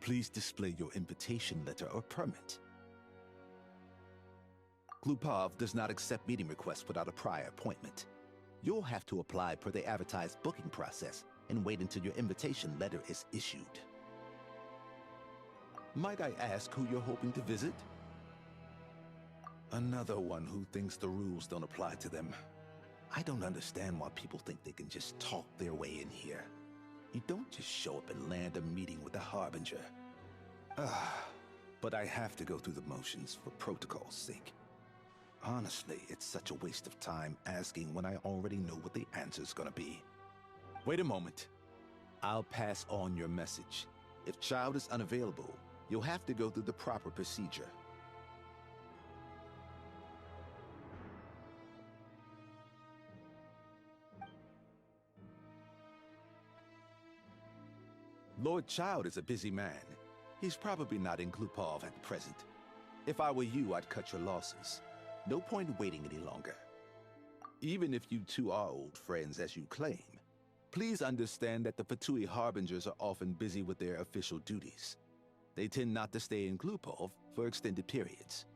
Please display your invitation letter or permit. Glupov does not accept meeting requests without a prior appointment. You'll have to apply per the advertised booking process and wait until your invitation letter is issued. Might I ask who you're hoping to visit? Another one who thinks the rules don't apply to them. I don't understand why people think they can just talk their way in here. You don't just show up and land a meeting with the Harbinger. But I have to go through the motions for protocol's sake. Honestly, it's such a waste of time asking when I already know what the answer's gonna be. Wait a moment. I'll pass on your message. If Child is unavailable, you'll have to go through the proper procedure. Lord Child is a busy man. He's probably not in Glupov at present. If I were you, I'd cut your losses. No point waiting any longer. Even if you two are old friends as you claim, please understand that the Fatui Harbingers are often busy with their official duties. They tend not to stay in Glupov for extended periods.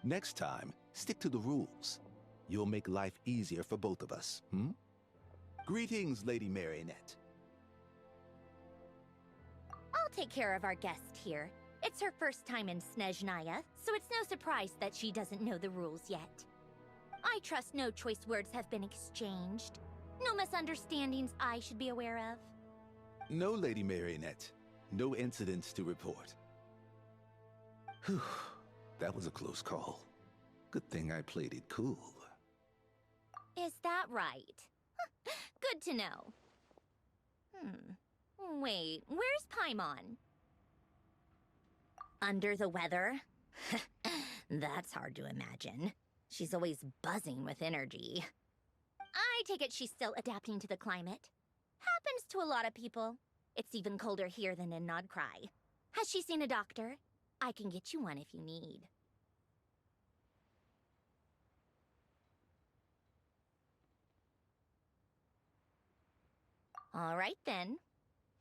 Next time, stick to the rules. You'll make life easier for both of us, Greetings, Lady Marionette. I'll take care of our guest here. It's her first time in Snezhnaya, so it's no surprise that she doesn't know the rules yet. I trust no choice words have been exchanged. No misunderstandings I should be aware of. No, Lady Marionette. No incidents to report. Whew, that was a close call. Good thing I played it cool. Is that right? Good to know. Wait, where's Paimon? Under the weather? That's hard to imagine. She's always buzzing with energy. I take it she's still adapting to the climate. Happens to a lot of people. It's even colder here than in Nodcry. Has she seen a doctor? I can get you one if you need. All right then.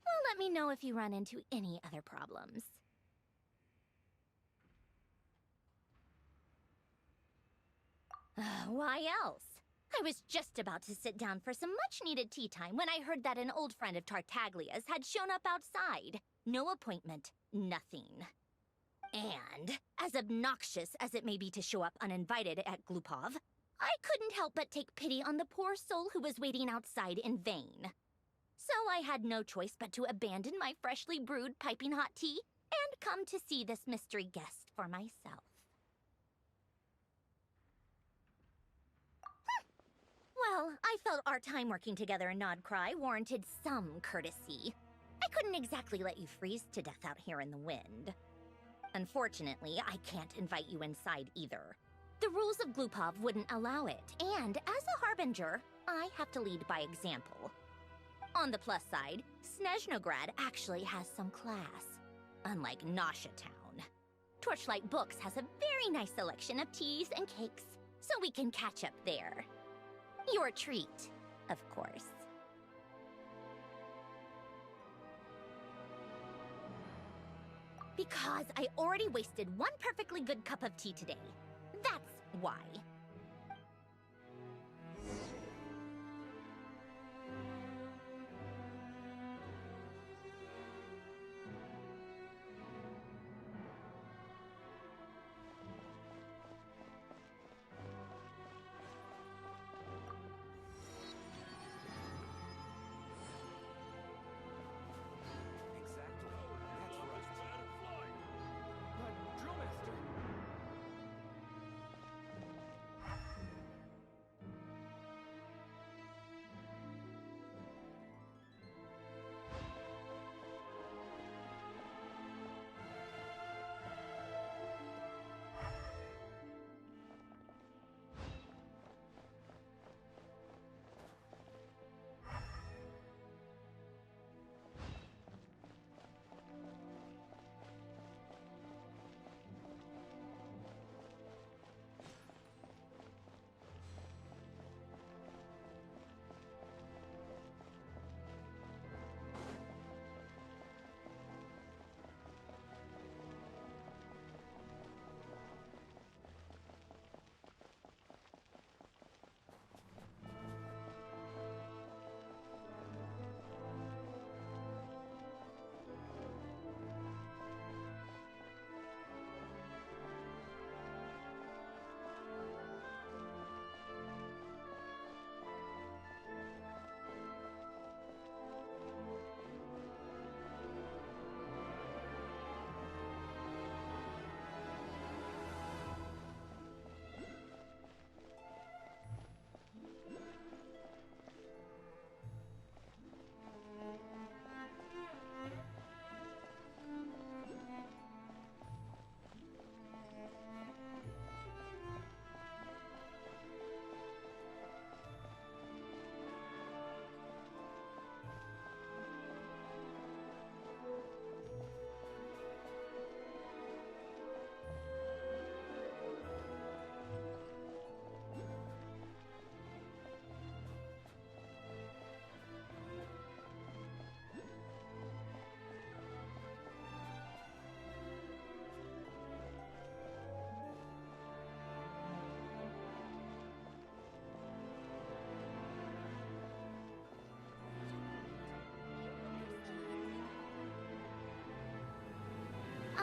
Well, let me know if you run into any other problems. Why else? I was just about to sit down for some much-needed tea time when I heard that an old friend of Tartaglia's had shown up outside. No appointment, nothing. And, as obnoxious as it may be to show up uninvited at Glupov, I couldn't help but take pity on the poor soul who was waiting outside in vain. So I had no choice but to abandon my freshly brewed piping hot tea and come to see this mystery guest for myself. Well, I felt our time working together in Nodcry warranted some courtesy. I couldn't exactly let you freeze to death out here in the wind. Unfortunately, I can't invite you inside either. The rules of Glupov wouldn't allow it, and as a Harbinger, I have to lead by example. On the plus side, Snezhnograd actually has some class, unlike Nasha Town. Torchlight Books has a very nice selection of teas and cakes, so we can catch up there. Your treat, of course. Because I already wasted one perfectly good cup of tea today. That's why.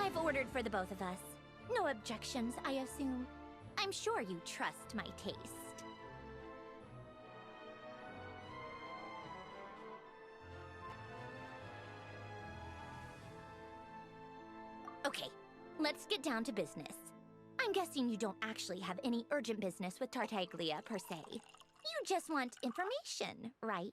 I've ordered for the both of us. No objections, I assume. I'm sure you trust my taste. Okay, let's get down to business. I'm guessing you don't actually have any urgent business with Tartaglia, per se. You just want information, right?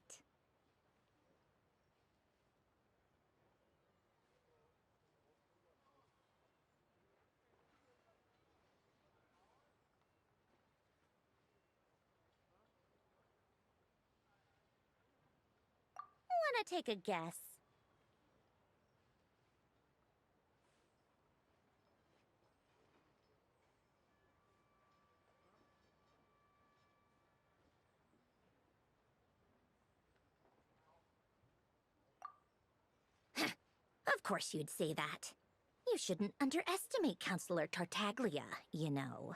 Wanna take a guess? Of course you'd say that. You shouldn't underestimate Counselor Tartaglia, you know.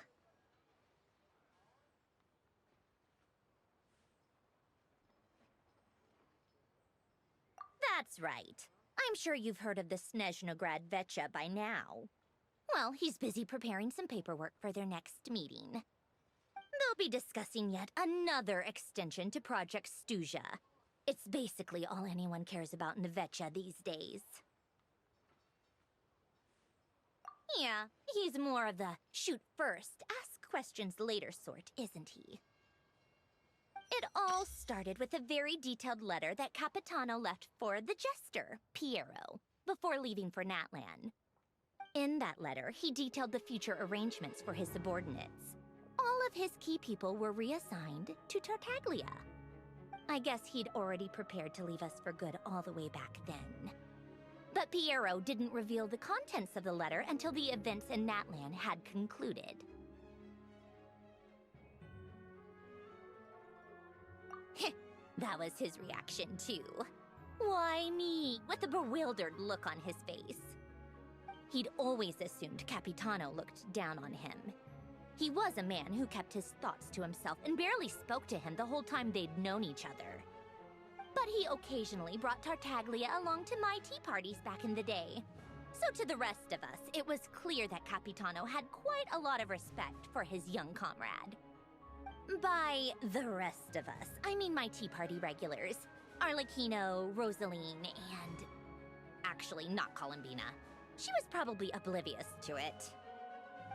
That's right. I'm sure you've heard of the Snezhnograd Vecha by now. Well, he's busy preparing some paperwork for their next meeting. They'll be discussing yet another extension to Project Stuja. It's basically all anyone cares about in the Vecha these days. Yeah, he's more of the shoot first, ask questions later sort, isn't he? It all started with a very detailed letter that Capitano left for the jester, Piero, before leaving for Natlan. In that letter, he detailed the future arrangements for his subordinates. All of his key people were reassigned to Tartaglia. I guess he'd already prepared to leave us for good all the way back then. But Piero didn't reveal the contents of the letter until the events in Natlan had concluded. That was his reaction, too. Why me? With a bewildered look on his face. He'd always assumed Capitano looked down on him. He was a man who kept his thoughts to himself and barely spoke to him the whole time they'd known each other. But he occasionally brought Tartaglia along to my tea parties back in the day. So to the rest of us, it was clear that Capitano had quite a lot of respect for his young comrade. By the rest of us, I mean my tea party regulars. Arlecchino, Rosaline, and... actually, not Columbina. She was probably oblivious to it.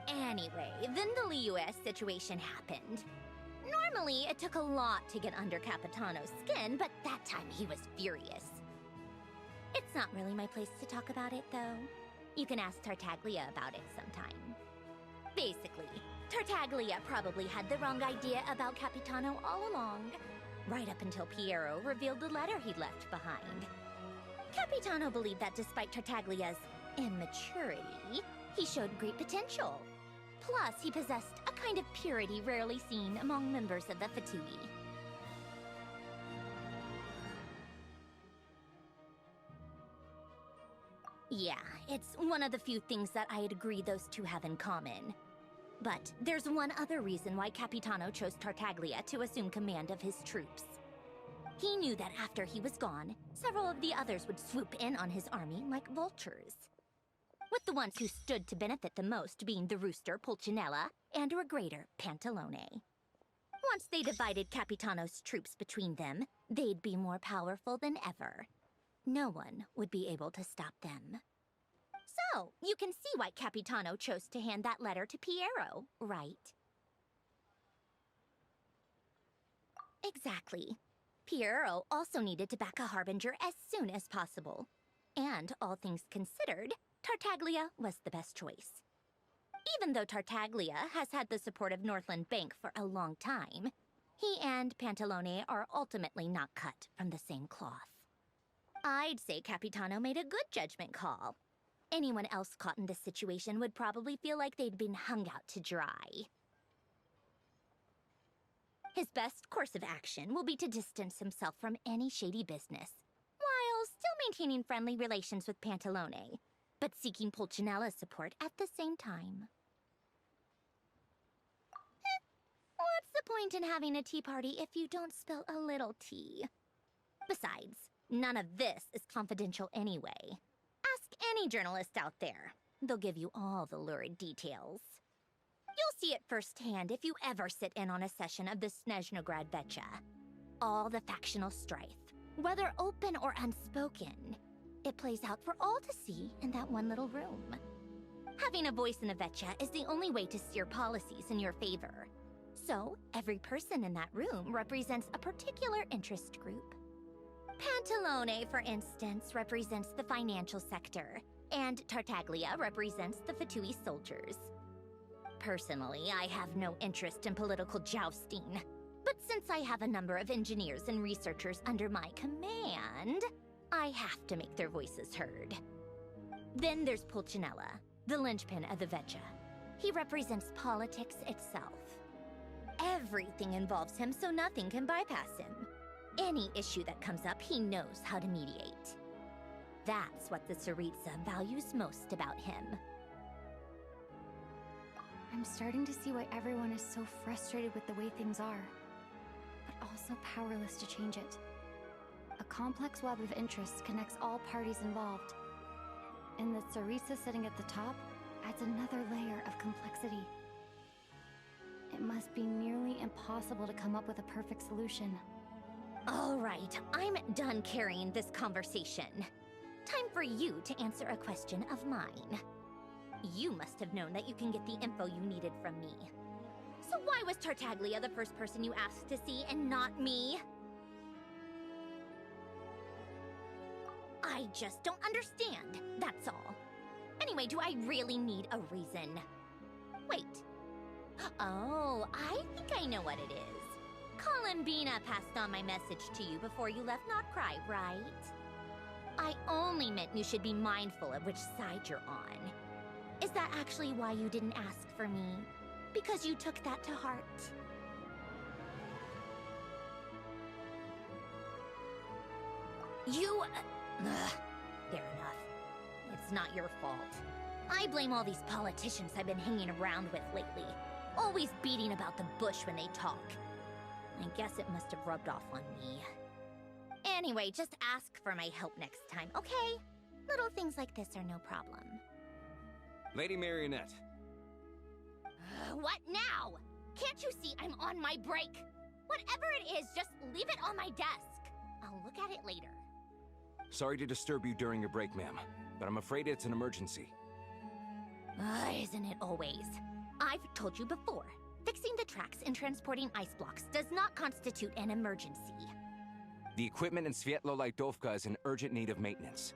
Anyway, then the Liues situation happened. Normally, it took a lot to get under Capitano's skin, but that time he was furious. It's not really my place to talk about it, though. You can ask Tartaglia about it sometime. Basically, Tartaglia probably had the wrong idea about Capitano all along, right up until Piero revealed the letter he'd left behind. Capitano believed that despite Tartaglia's immaturity, he showed great potential. Plus, he possessed a kind of purity rarely seen among members of the Fatui. Yeah, it's one of the few things that I'd agree those two have in common. But there's one other reason why Capitano chose Tartaglia to assume command of his troops. He knew that after he was gone, several of the others would swoop in on his army like vultures. With the ones who stood to benefit the most being the rooster Pulcinella and Regrator Pantalone. Once they divided Capitano's troops between them, they'd be more powerful than ever. No one would be able to stop them. So, you can see why Capitano chose to hand that letter to Piero, right? Exactly. Piero also needed to back a harbinger as soon as possible. And, all things considered, Tartaglia was the best choice. Even though Tartaglia has had the support of Northland Bank for a long time, he and Pantalone are ultimately not cut from the same cloth. I'd say Capitano made a good judgment call. Anyone else caught in this situation would probably feel like they'd been hung out to dry. His best course of action will be to distance himself from any shady business, while still maintaining friendly relations with Pantalone, but seeking Pulcinella's support at the same time. What's the point in having a tea party if you don't spill a little tea? Besides, none of this is confidential anyway. Ask any journalist out there. They'll give you all the lurid details. You'll see it firsthand if you ever sit in on a session of the Snezhnograd Vecha. All the factional strife, whether open or unspoken, it plays out for all to see in that one little room. Having a voice in a Vecha is the only way to steer policies in your favor. So, every person in that room represents a particular interest group. Pantalone, for instance, represents the financial sector, and Tartaglia represents the Fatui soldiers. Personally, I have no interest in political jousting, but since I have a number of engineers and researchers under my command, I have to make their voices heard. Then there's Pulcinella, the linchpin of the Vecha. He represents politics itself. Everything involves him, so nothing can bypass him. Any issue that comes up, he knows how to mediate. That's what the Tsaritsa values most about him. I'm starting to see why everyone is so frustrated with the way things are, but also powerless to change it. A complex web of interests connects all parties involved, and the Tsaritsa sitting at the top adds another layer of complexity. It must be nearly impossible to come up with a perfect solution. All right, I'm done carrying this conversation. Time for you to answer a question of mine. You must have known that you can get the info you needed from me. So why was Tartaglia the first person you asked to see and not me? I just don't understand, that's all. Anyway, do I really need a reason? Wait. Oh, I think I know what it is. Columbina passed on my message to you before you left Notcry, right? I only meant you should be mindful of which side you're on. Is that actually why you didn't ask for me? Because you took that to heart? You... fair enough. It's not your fault. I blame all these politicians I've been hanging around with lately. Always beating about the bush when they talk. I guess it must have rubbed off on me. Anyway, just ask for my help next time, okay? Little things like this are no problem. Lady Marionette. What now? Can't you see I'm on my break? Whatever it is, just leave it on my desk. I'll look at it later. Sorry to disturb you during your break, ma'am, but I'm afraid it's an emergency. Isn't it always? I've told you before, fixing the tracks and transporting ice blocks does not constitute an emergency. The equipment in Svietlolaitovka is in urgent need of maintenance.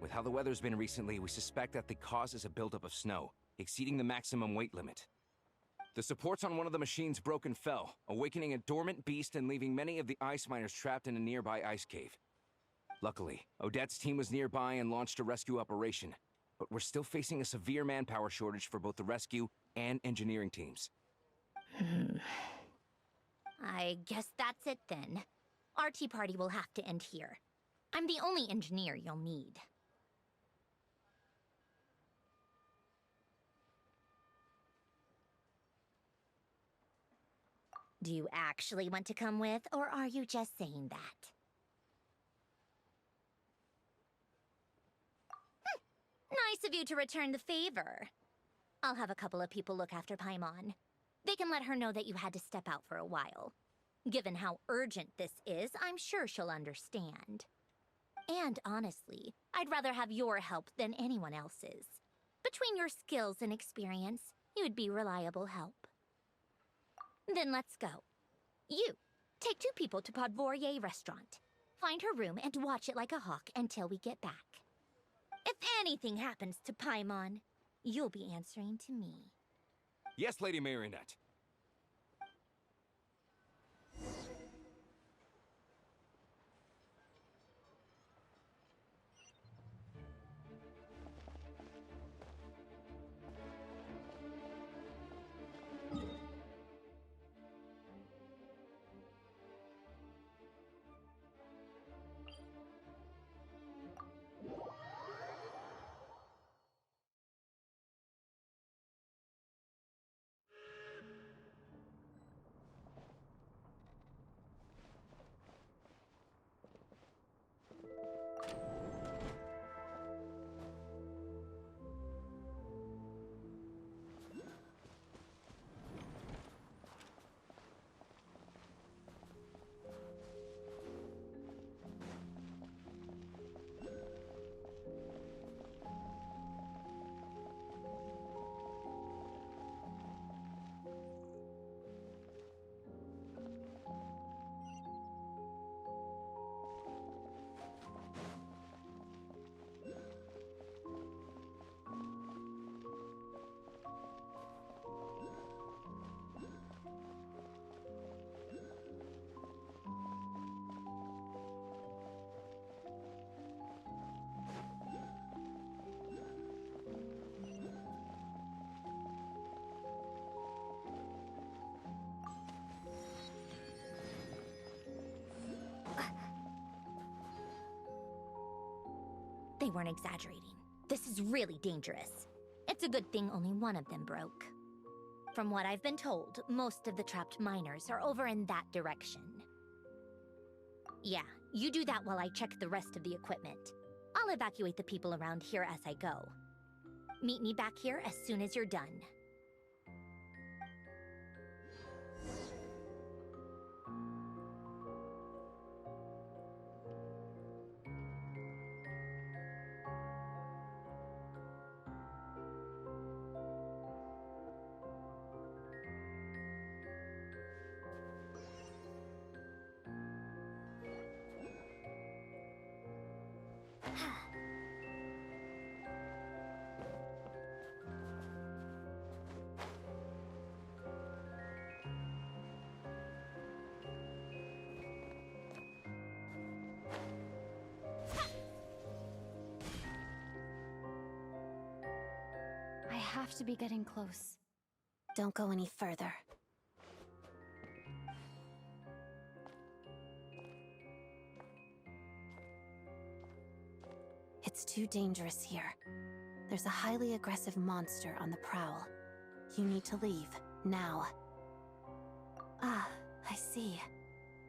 With how the weather's been recently, we suspect that the cause is a buildup of snow, exceeding the maximum weight limit. The supports on one of the machines broke and fell, awakening a dormant beast and leaving many of the ice miners trapped in a nearby ice cave. Luckily, Odette's team was nearby and launched a rescue operation, but we're still facing a severe manpower shortage for both the rescue and engineering teams. I guess that's it then. Our tea party will have to end here. I'm the only engineer you'll need. Do you actually want to come with, or are you just saying that? Nice of you to return the favor. I'll have a couple of people look after Paimon. They can let her know that you had to step out for a while. Given how urgent this is, I'm sure she'll understand. And honestly, I'd rather have your help than anyone else's. Between your skills and experience, you'd be reliable help. Then let's go. You, take 2 people to Podvorye restaurant. Find her room and watch it like a hawk until we get back. If anything happens to Paimon, you'll be answering to me. Yes, Lady Marionette. They weren't exaggerating. This is really dangerous. It's a good thing only one of them broke. From what I've been told, most of the trapped miners are over in that direction. Yeah, you do that while I check the rest of the equipment. I'll evacuate the people around here as I go. Meet me back here as soon as you're done. I have to be getting close. Don't go any further. It's too dangerous here. There's a highly aggressive monster on the prowl. You need to leave, now. Ah, I see.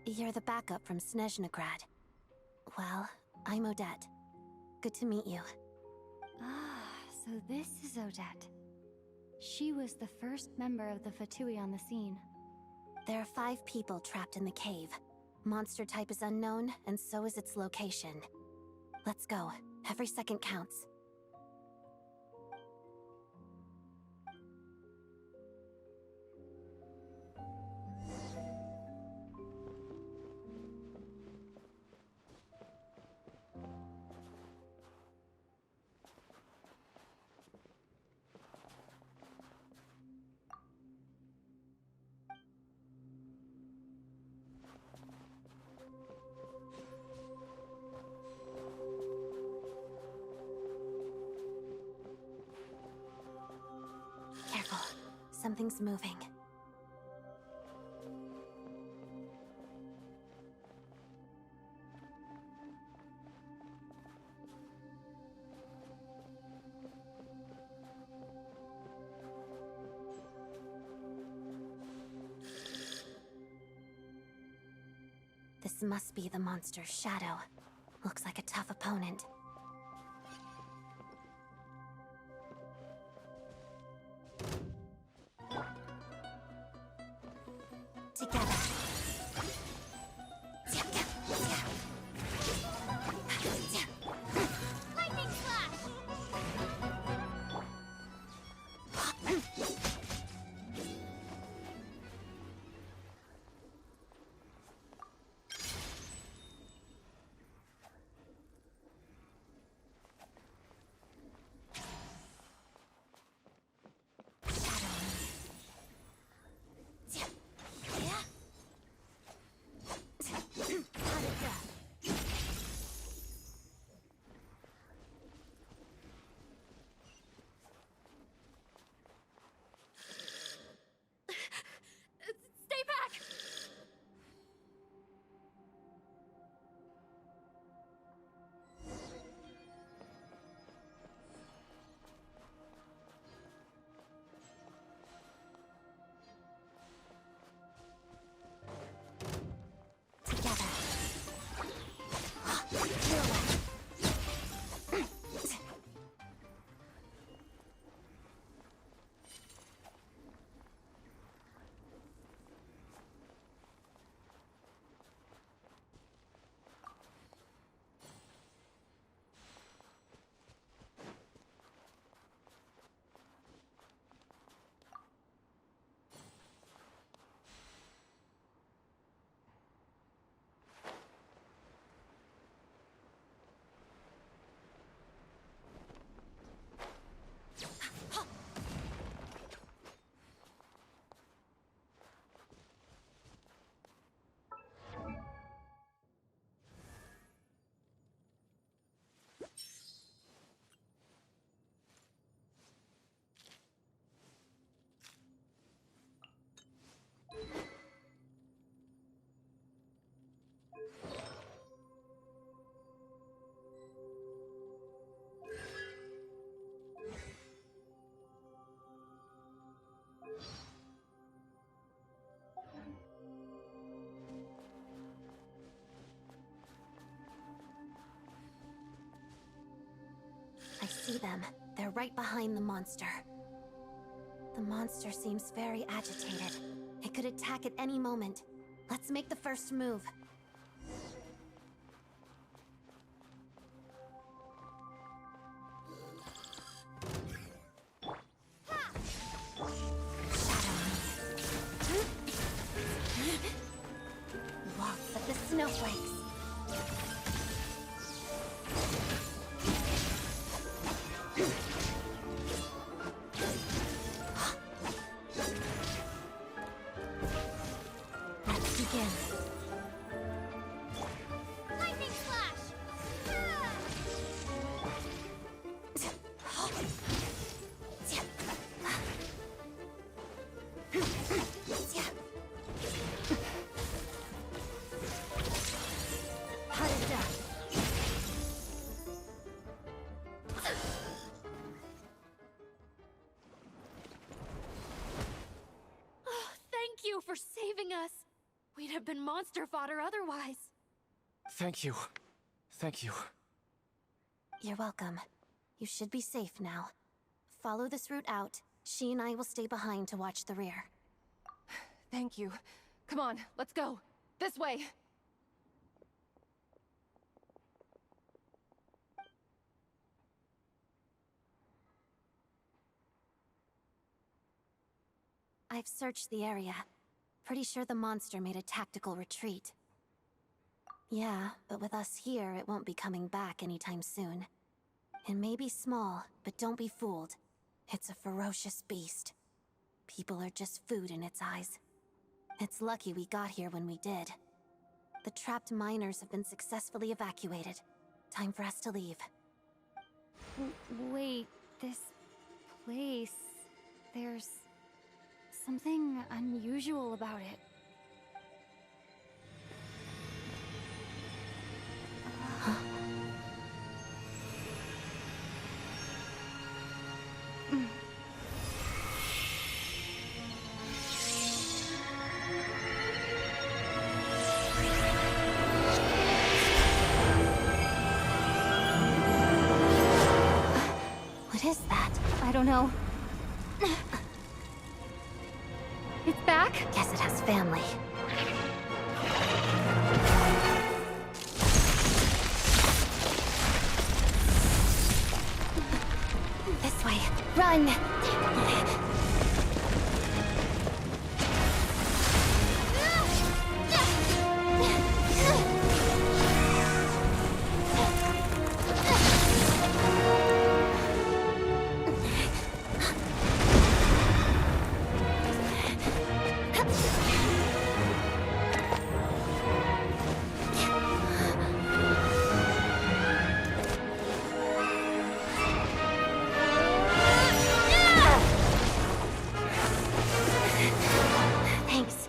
You're the backup from Snezhnegrad. Well, I'm Odette. Good to meet you. Ah, so this is Odette. She was the first member of the Fatui on the scene. There are 5 people trapped in the cave. Monster type is unknown, and so is its location. Let's go. Every second counts. Careful. Something's moving. This must be the monster's shadow. Looks like a tough opponent. Together. Lightning slash! see them. They're right behind the monster. The monster seems very agitated. It could attack at any moment. Let's make the first move. Walks of the snowflakes. Let's begin. Lightning flash! How is that? Thank you for saving us. We'd have been monster fodder otherwise. Thank you. Thank you. You're welcome. You should be safe now. Follow this route out. She and I will stay behind to watch the rear. Thank you. Come on, let's go. This way. I've searched the area. Pretty sure the monster made a tactical retreat. Yeah, but with us here, it won't be coming back anytime soon. It may be small, but don't be fooled. It's a ferocious beast. People are just food in its eyes. It's lucky we got here when we did. The trapped miners have been successfully evacuated. Time for us to leave. Wait, this place... There's something unusual about it. What is that? I don't know. It's back? Guess it has family. This way. Run! Thanks.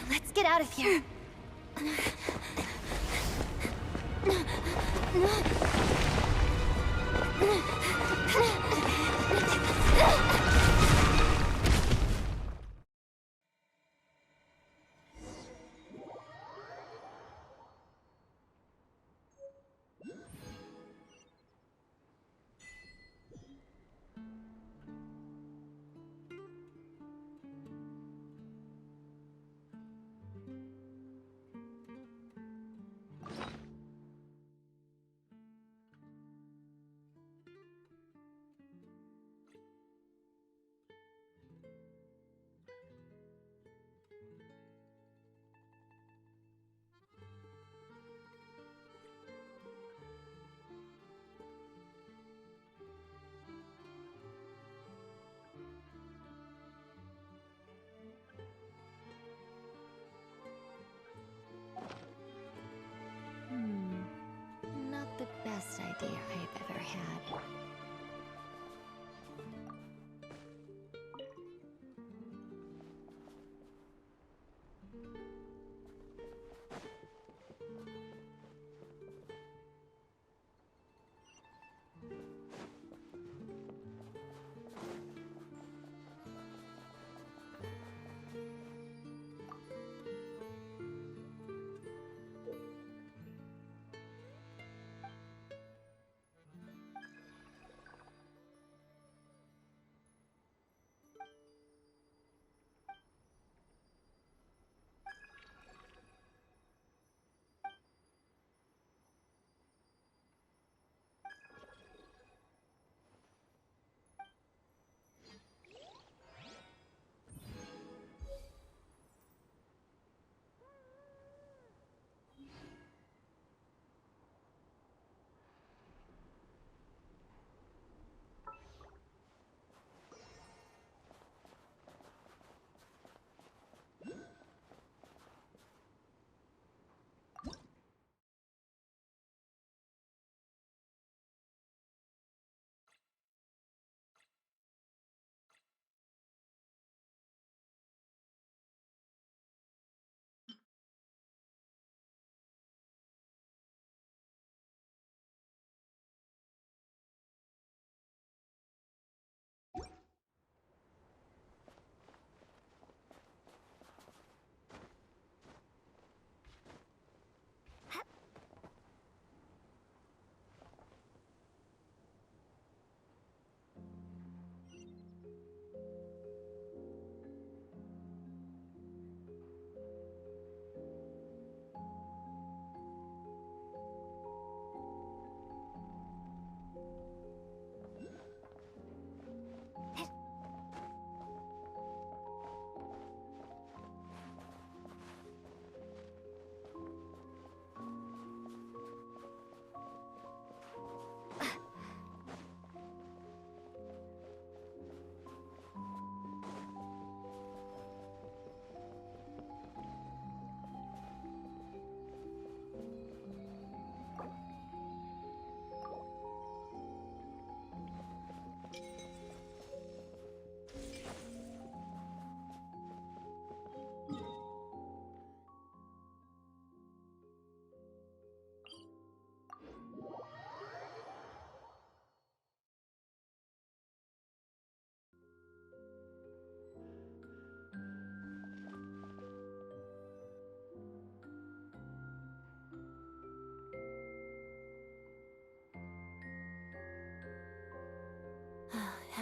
Let's get out of here. Not the best idea I've ever had.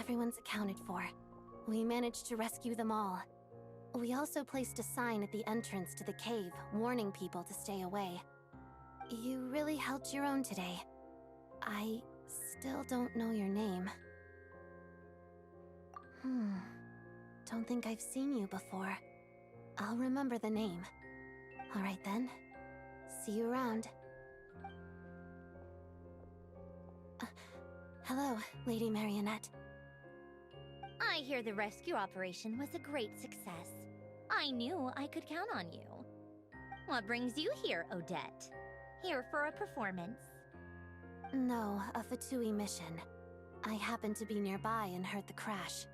everyone's accounted for. We managed to rescue them all. We also placed a sign at the entrance to the cave, warning people to stay away. You really held your own today. I still don't know your name. Don't think I've seen you before. I'll remember the name. Alright then. See you around. Hello, Lady Marionette. I hear the rescue operation was a great success. I knew I could count on you. What brings you here, Odette? Here for a performance? No, a Fatui mission. I happened to be nearby and heard the crash.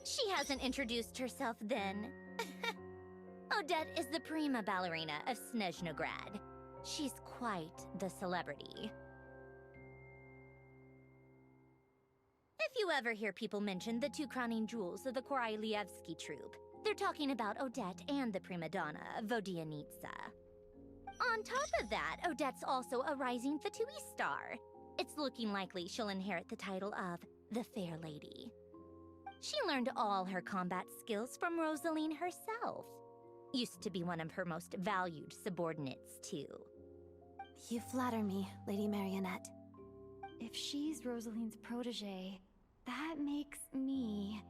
She hasn't introduced herself then. Odette is the prima ballerina of Snezhnograd. She's quite the celebrity. If you ever hear people mention the two crowning jewels of the Korailievsky troupe, they're talking about Odette and the prima donna, Vodianitsa. On top of that, Odette's also a rising Fatui star. It's looking likely she'll inherit the title of the Fair Lady. She learned all her combat skills from Rosaline herself. Used to be one of her most valued subordinates, too. You flatter me, Lady Marionette. If she's Rosaline's protege, that makes me...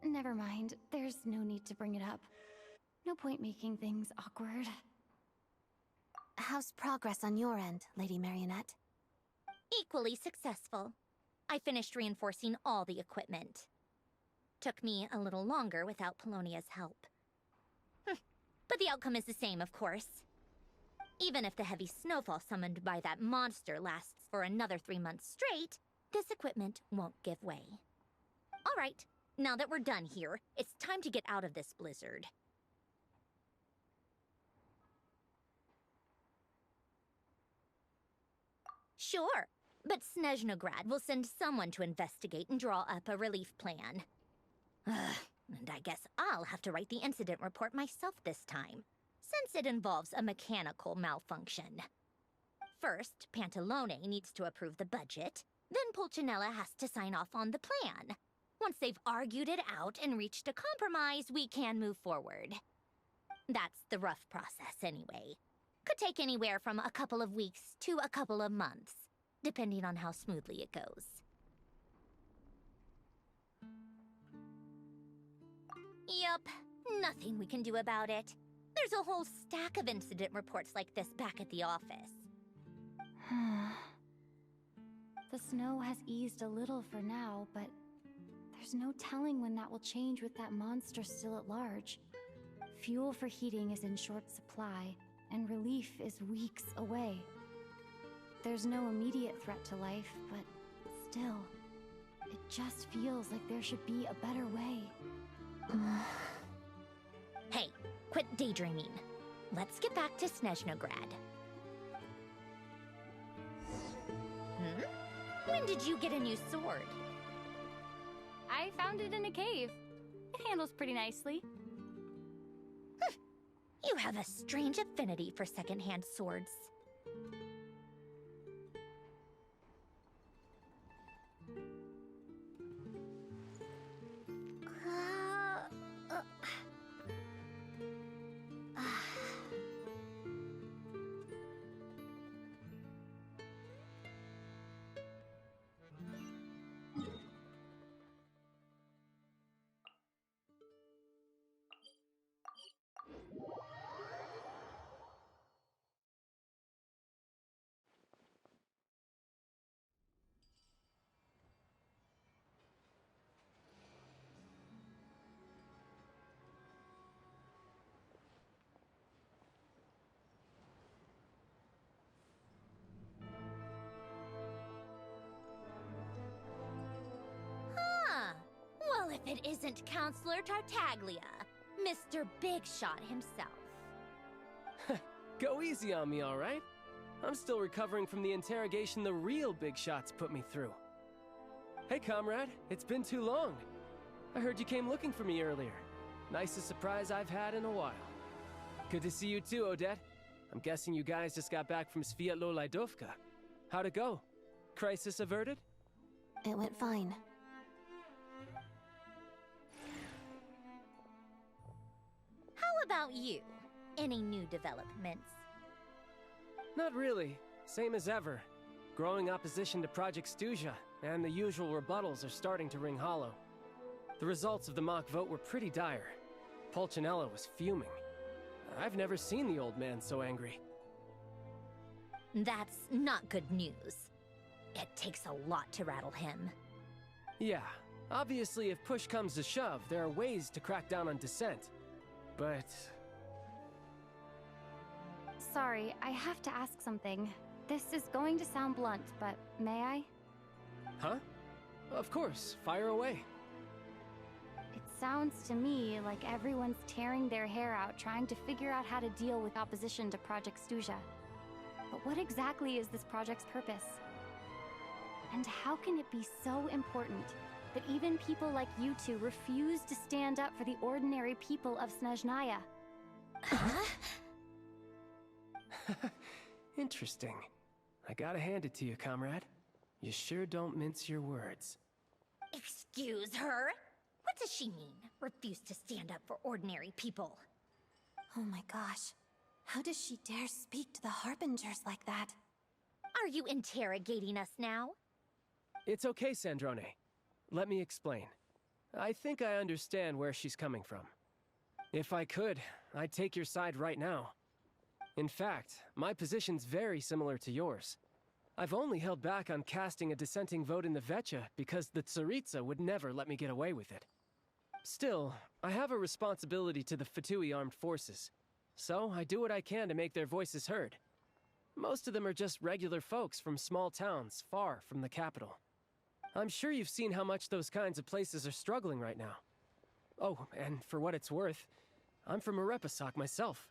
never mind. There's no need to bring it up. No point making things awkward. How's progress on your end, Lady Marionette? Equally successful. I finished reinforcing all the equipment. Took me a little longer without Polonia's help. But the outcome is the same, of course. Even if the heavy snowfall summoned by that monster lasts for another 3 months straight, this equipment won't give way. All right, now that we're done here, it's time to get out of this blizzard. Sure, but Snezhnograd will send someone to investigate and draw up a relief plan. And I guess I'll have to write the incident report myself this time, since it involves a mechanical malfunction. First, Pantalone needs to approve the budget, then Pulcinella has to sign off on the plan. Once they've argued it out and reached a compromise, we can move forward. That's the rough process anyway. Could take anywhere from a couple of weeks to a couple of months, depending on how smoothly it goes. Yup, nothing we can do about it. There's a whole stack of incident reports like this back at the office. The snow has eased a little for now, but there's no telling when that will change with that monster still at large. Fuel for heating is in short supply, and relief is weeks away. There's no immediate threat to life, but still, it just feels like there should be a better way. Hey, quit daydreaming. Let's get back to Snezhnograd. When did you get a new sword? I found it in a cave. It handles pretty nicely. You have a strange affinity for second-hand swords. Well, if it isn't Counselor Tartaglia, Mr. Big Shot himself. Go easy on me, all right? I'm still recovering from the interrogation the real big shots put me through. Hey, comrade, it's been too long. I heard you came looking for me earlier. Nicest surprise I've had in a while. Good to see you too, Odette. I'm guessing you guys just got back from Sviatlo-Laidovka. How'd it go? Crisis averted? It went fine. How about you? Any new developments? Not really. Same as ever. Growing opposition to Project Stuja, and the usual rebuttals are starting to ring hollow. The results of the mock vote were pretty dire. Pulcinella was fuming. I've never seen the old man so angry. That's not good news. It takes a lot to rattle him. Yeah, obviously if push comes to shove, there are ways to crack down on dissent. But... Sorry, I have to ask something. This is going to sound blunt, but may I? Huh? Of course, fire away. It sounds to me like everyone's tearing their hair out trying to figure out how to deal with opposition to Project Stuja. But what exactly is this project's purpose? And how can it be so important that even people like you two refuse to stand up for the ordinary people of Snezhnaya? Huh? Interesting. I gotta hand it to you, comrade. You sure don't mince your words. Excuse her? What does she mean? Refuse to stand up for ordinary people? Oh my gosh. How does she dare speak to the Harbingers like that? Are you interrogating us now? It's okay, Sandrone. Let me explain. I think I understand where she's coming from. If I could, I'd take your side right now. In fact, my position's very similar to yours. I've only held back on casting a dissenting vote in the Vecha because the Tsaritsa would never let me get away with it. Still, I have a responsibility to the Fatui armed forces, so I do what I can to make their voices heard. Most of them are just regular folks from small towns far from the capital. I'm sure you've seen how much those kinds of places are struggling right now. Oh, and for what it's worth, I'm from Arepasak myself.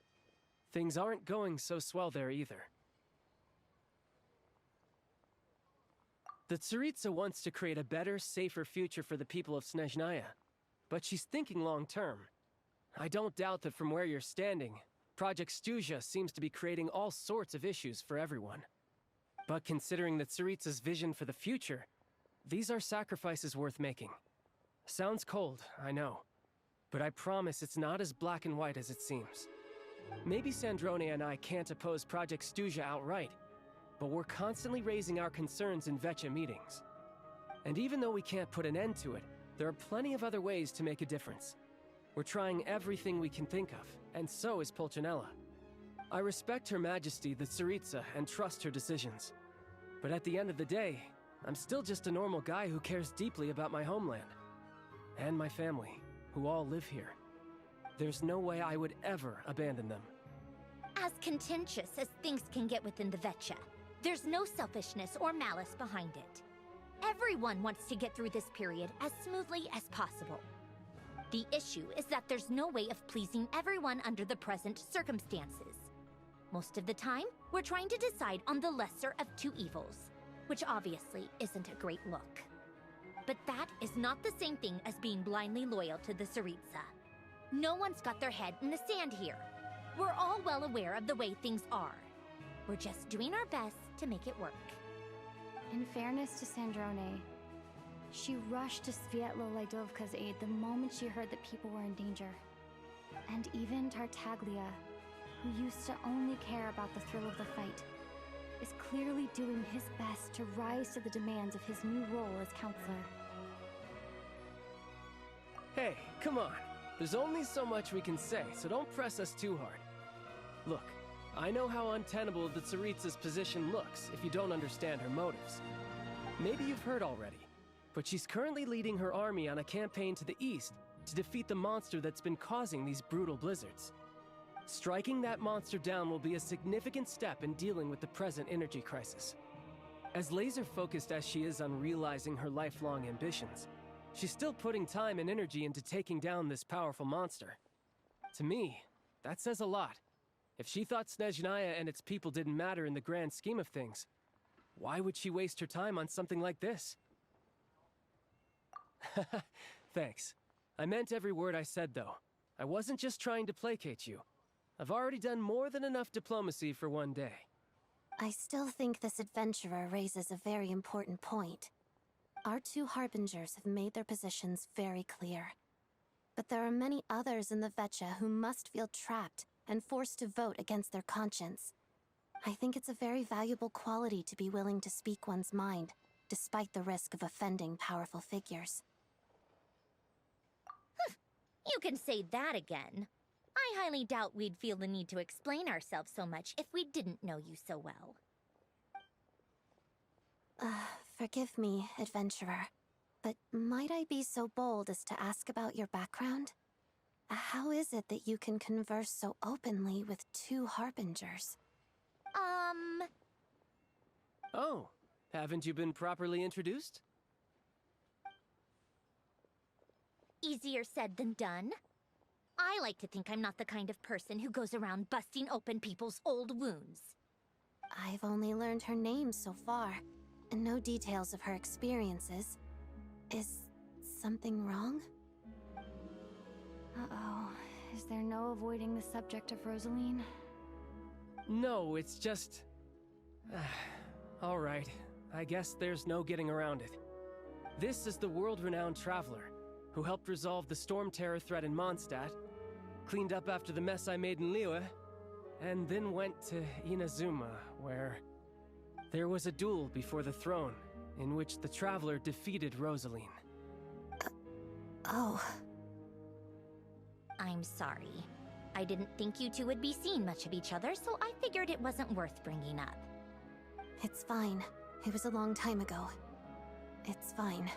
Things aren't going so swell there either. The Tsaritsa wants to create a better, safer future for the people of Snezhnaya, but she's thinking long-term. I don't doubt that from where you're standing, Project Stuja seems to be creating all sorts of issues for everyone. But considering the Tsaritsa's vision for the future, these are sacrifices worth making. Sounds cold, I know, but I promise it's not as black and white as it seems. Maybe Sandrone and I can't oppose Project Stuja outright, but we're constantly raising our concerns in Vecha meetings. And even though we can't put an end to it, there are plenty of other ways to make a difference. We're trying everything we can think of, and so is Pulcinella. I respect Her Majesty, the Tsaritsa, and trust her decisions. But at the end of the day, I'm still just a normal guy who cares deeply about my homeland. And my family, who all live here. There's no way I would ever abandon them. As contentious as things can get within the Vecha, there's no selfishness or malice behind it. Everyone wants to get through this period as smoothly as possible. The issue is that there's no way of pleasing everyone under the present circumstances. Most of the time, we're trying to decide on the lesser of two evils, which obviously isn't a great look. But that is not the same thing as being blindly loyal to the Tsaritsa. No one's got their head in the sand here. We're all well aware of the way things are. We're just doing our best to make it work. In fairness to Sandrone, she rushed to Sviatlo-Laidovka's aid the moment she heard that people were in danger. And even Tartaglia, who used to only care about the thrill of the fight, is clearly doing his best to rise to the demands of his new role as counselor. Hey, come on. There's only so much we can say, so don't press us too hard. Look, I know how untenable the Tsaritsa's position looks if you don't understand her motives. Maybe you've heard already, but she's currently leading her army on a campaign to the east to defeat the monster that's been causing these brutal blizzards. Striking that monster down will be a significant step in dealing with the present energy crisis. As laser-focused as she is on realizing her lifelong ambitions, she's still putting time and energy into taking down this powerful monster. To me, that says a lot. If she thought Snezhnaya and its people didn't matter in the grand scheme of things, why would she waste her time on something like this? Thanks. I meant every word I said, though. I wasn't just trying to placate you. I've already done more than enough diplomacy for one day. I still think this adventurer raises a very important point. Our two harbingers have made their positions very clear. But there are many others in the Vetcha who must feel trapped and forced to vote against their conscience. I think it's a very valuable quality to be willing to speak one's mind, despite the risk of offending powerful figures. You can say that again. I highly doubt we'd feel the need to explain ourselves so much if we didn't know you so well. Forgive me, adventurer, but might I be so bold as to ask about your background? How is it that you can converse so openly with two harbingers? Oh, haven't you been properly introduced? Easier said than done. I like to think I'm not the kind of person who goes around busting open people's old wounds. I've only learned her name so far, and no details of her experiences. Is something wrong? Uh-oh. Is there no avoiding the subject of Rosaline? No, it's just... all right. I guess there's no getting around it. This is the world-renowned traveler, who helped resolve the Storm Terror threat in Mondstadt, cleaned up after the mess I made in Liyue, and then went to Inazuma, where there was a duel before the throne, in which the traveler defeated Rosaline. Oh. I'm sorry. I didn't think you two would be seeing much of each other, so I figured it wasn't worth bringing up. It's fine. It was a long time ago. It's fine.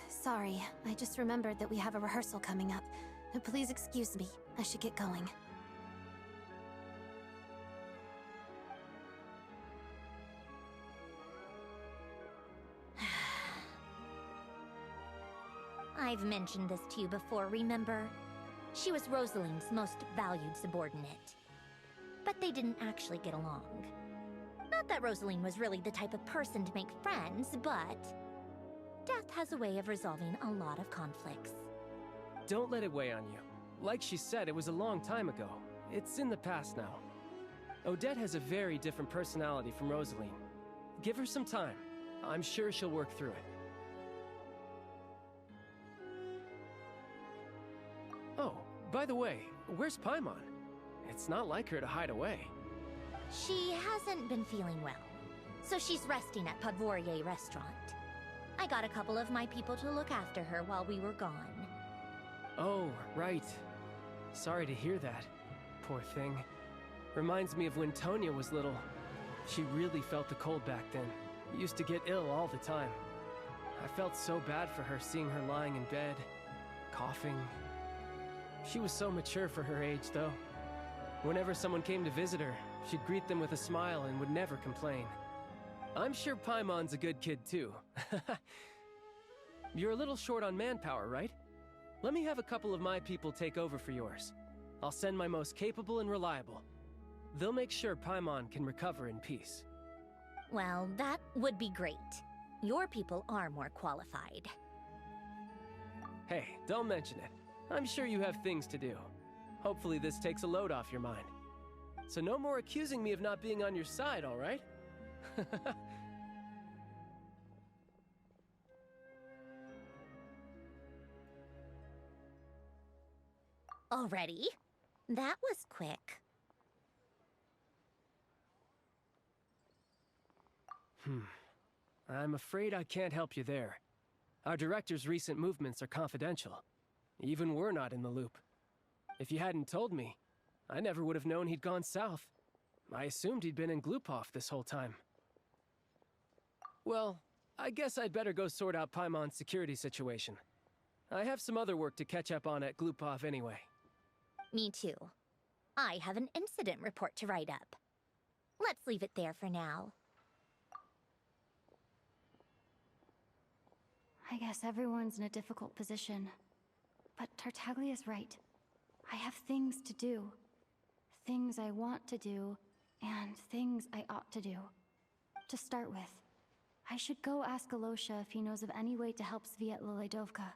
Sorry. I just remembered that we have a rehearsal coming up. Please excuse me. I should get going. I've mentioned this to you before, remember? She was Rosaline's most valued subordinate. But they didn't actually get along. Not that Rosaline was really the type of person to make friends, but... death has a way of resolving a lot of conflicts. Don't let it weigh on you. Like she said, it was a long time ago. It's in the past now. Odette has a very different personality from Rosaline. Give her some time. I'm sure she'll work through it. Oh, by the way, where's Paimon? It's not like her to hide away. She hasn't been feeling well, so she's resting at Podvorier Restaurant. I got a couple of my people to look after her while we were gone. Oh, right. Sorry to hear that. Poor thing. Reminds me of when Tonya was little. She really felt the cold back then. Used to get ill all the time. I felt so bad for her seeing her lying in bed, coughing. She was so mature for her age, though. Whenever someone came to visit her, she'd greet them with a smile and would never complain. I'm sure Paimon's a good kid, too. You're a little short on manpower, right? Let me have a couple of my people take over for yours. I'll send my most capable and reliable. They'll make sure Paimon can recover in peace. Well, that would be great. Your people are more qualified. Hey, don't mention it. I'm sure you have things to do. Hopefully this takes a load off your mind. So no more accusing me of not being on your side, all right? Already? That was quick. I'm afraid I can't help you there. Our director's recent movements are confidential. Even we're not in the loop. If you hadn't told me, I never would have known he'd gone south. I assumed he'd been in Glupov this whole time. Well, I guess I'd better go sort out Paimon's security situation. I have some other work to catch up on at Glupov anyway. Me too. I have an incident report to write up. Let's leave it there for now. I guess everyone's in a difficult position. But Tartaglia's right. I have things to do. Things I want to do, and things I ought to do. To start with, I should go ask Alosha if he knows of any way to help Svietla Ledovka.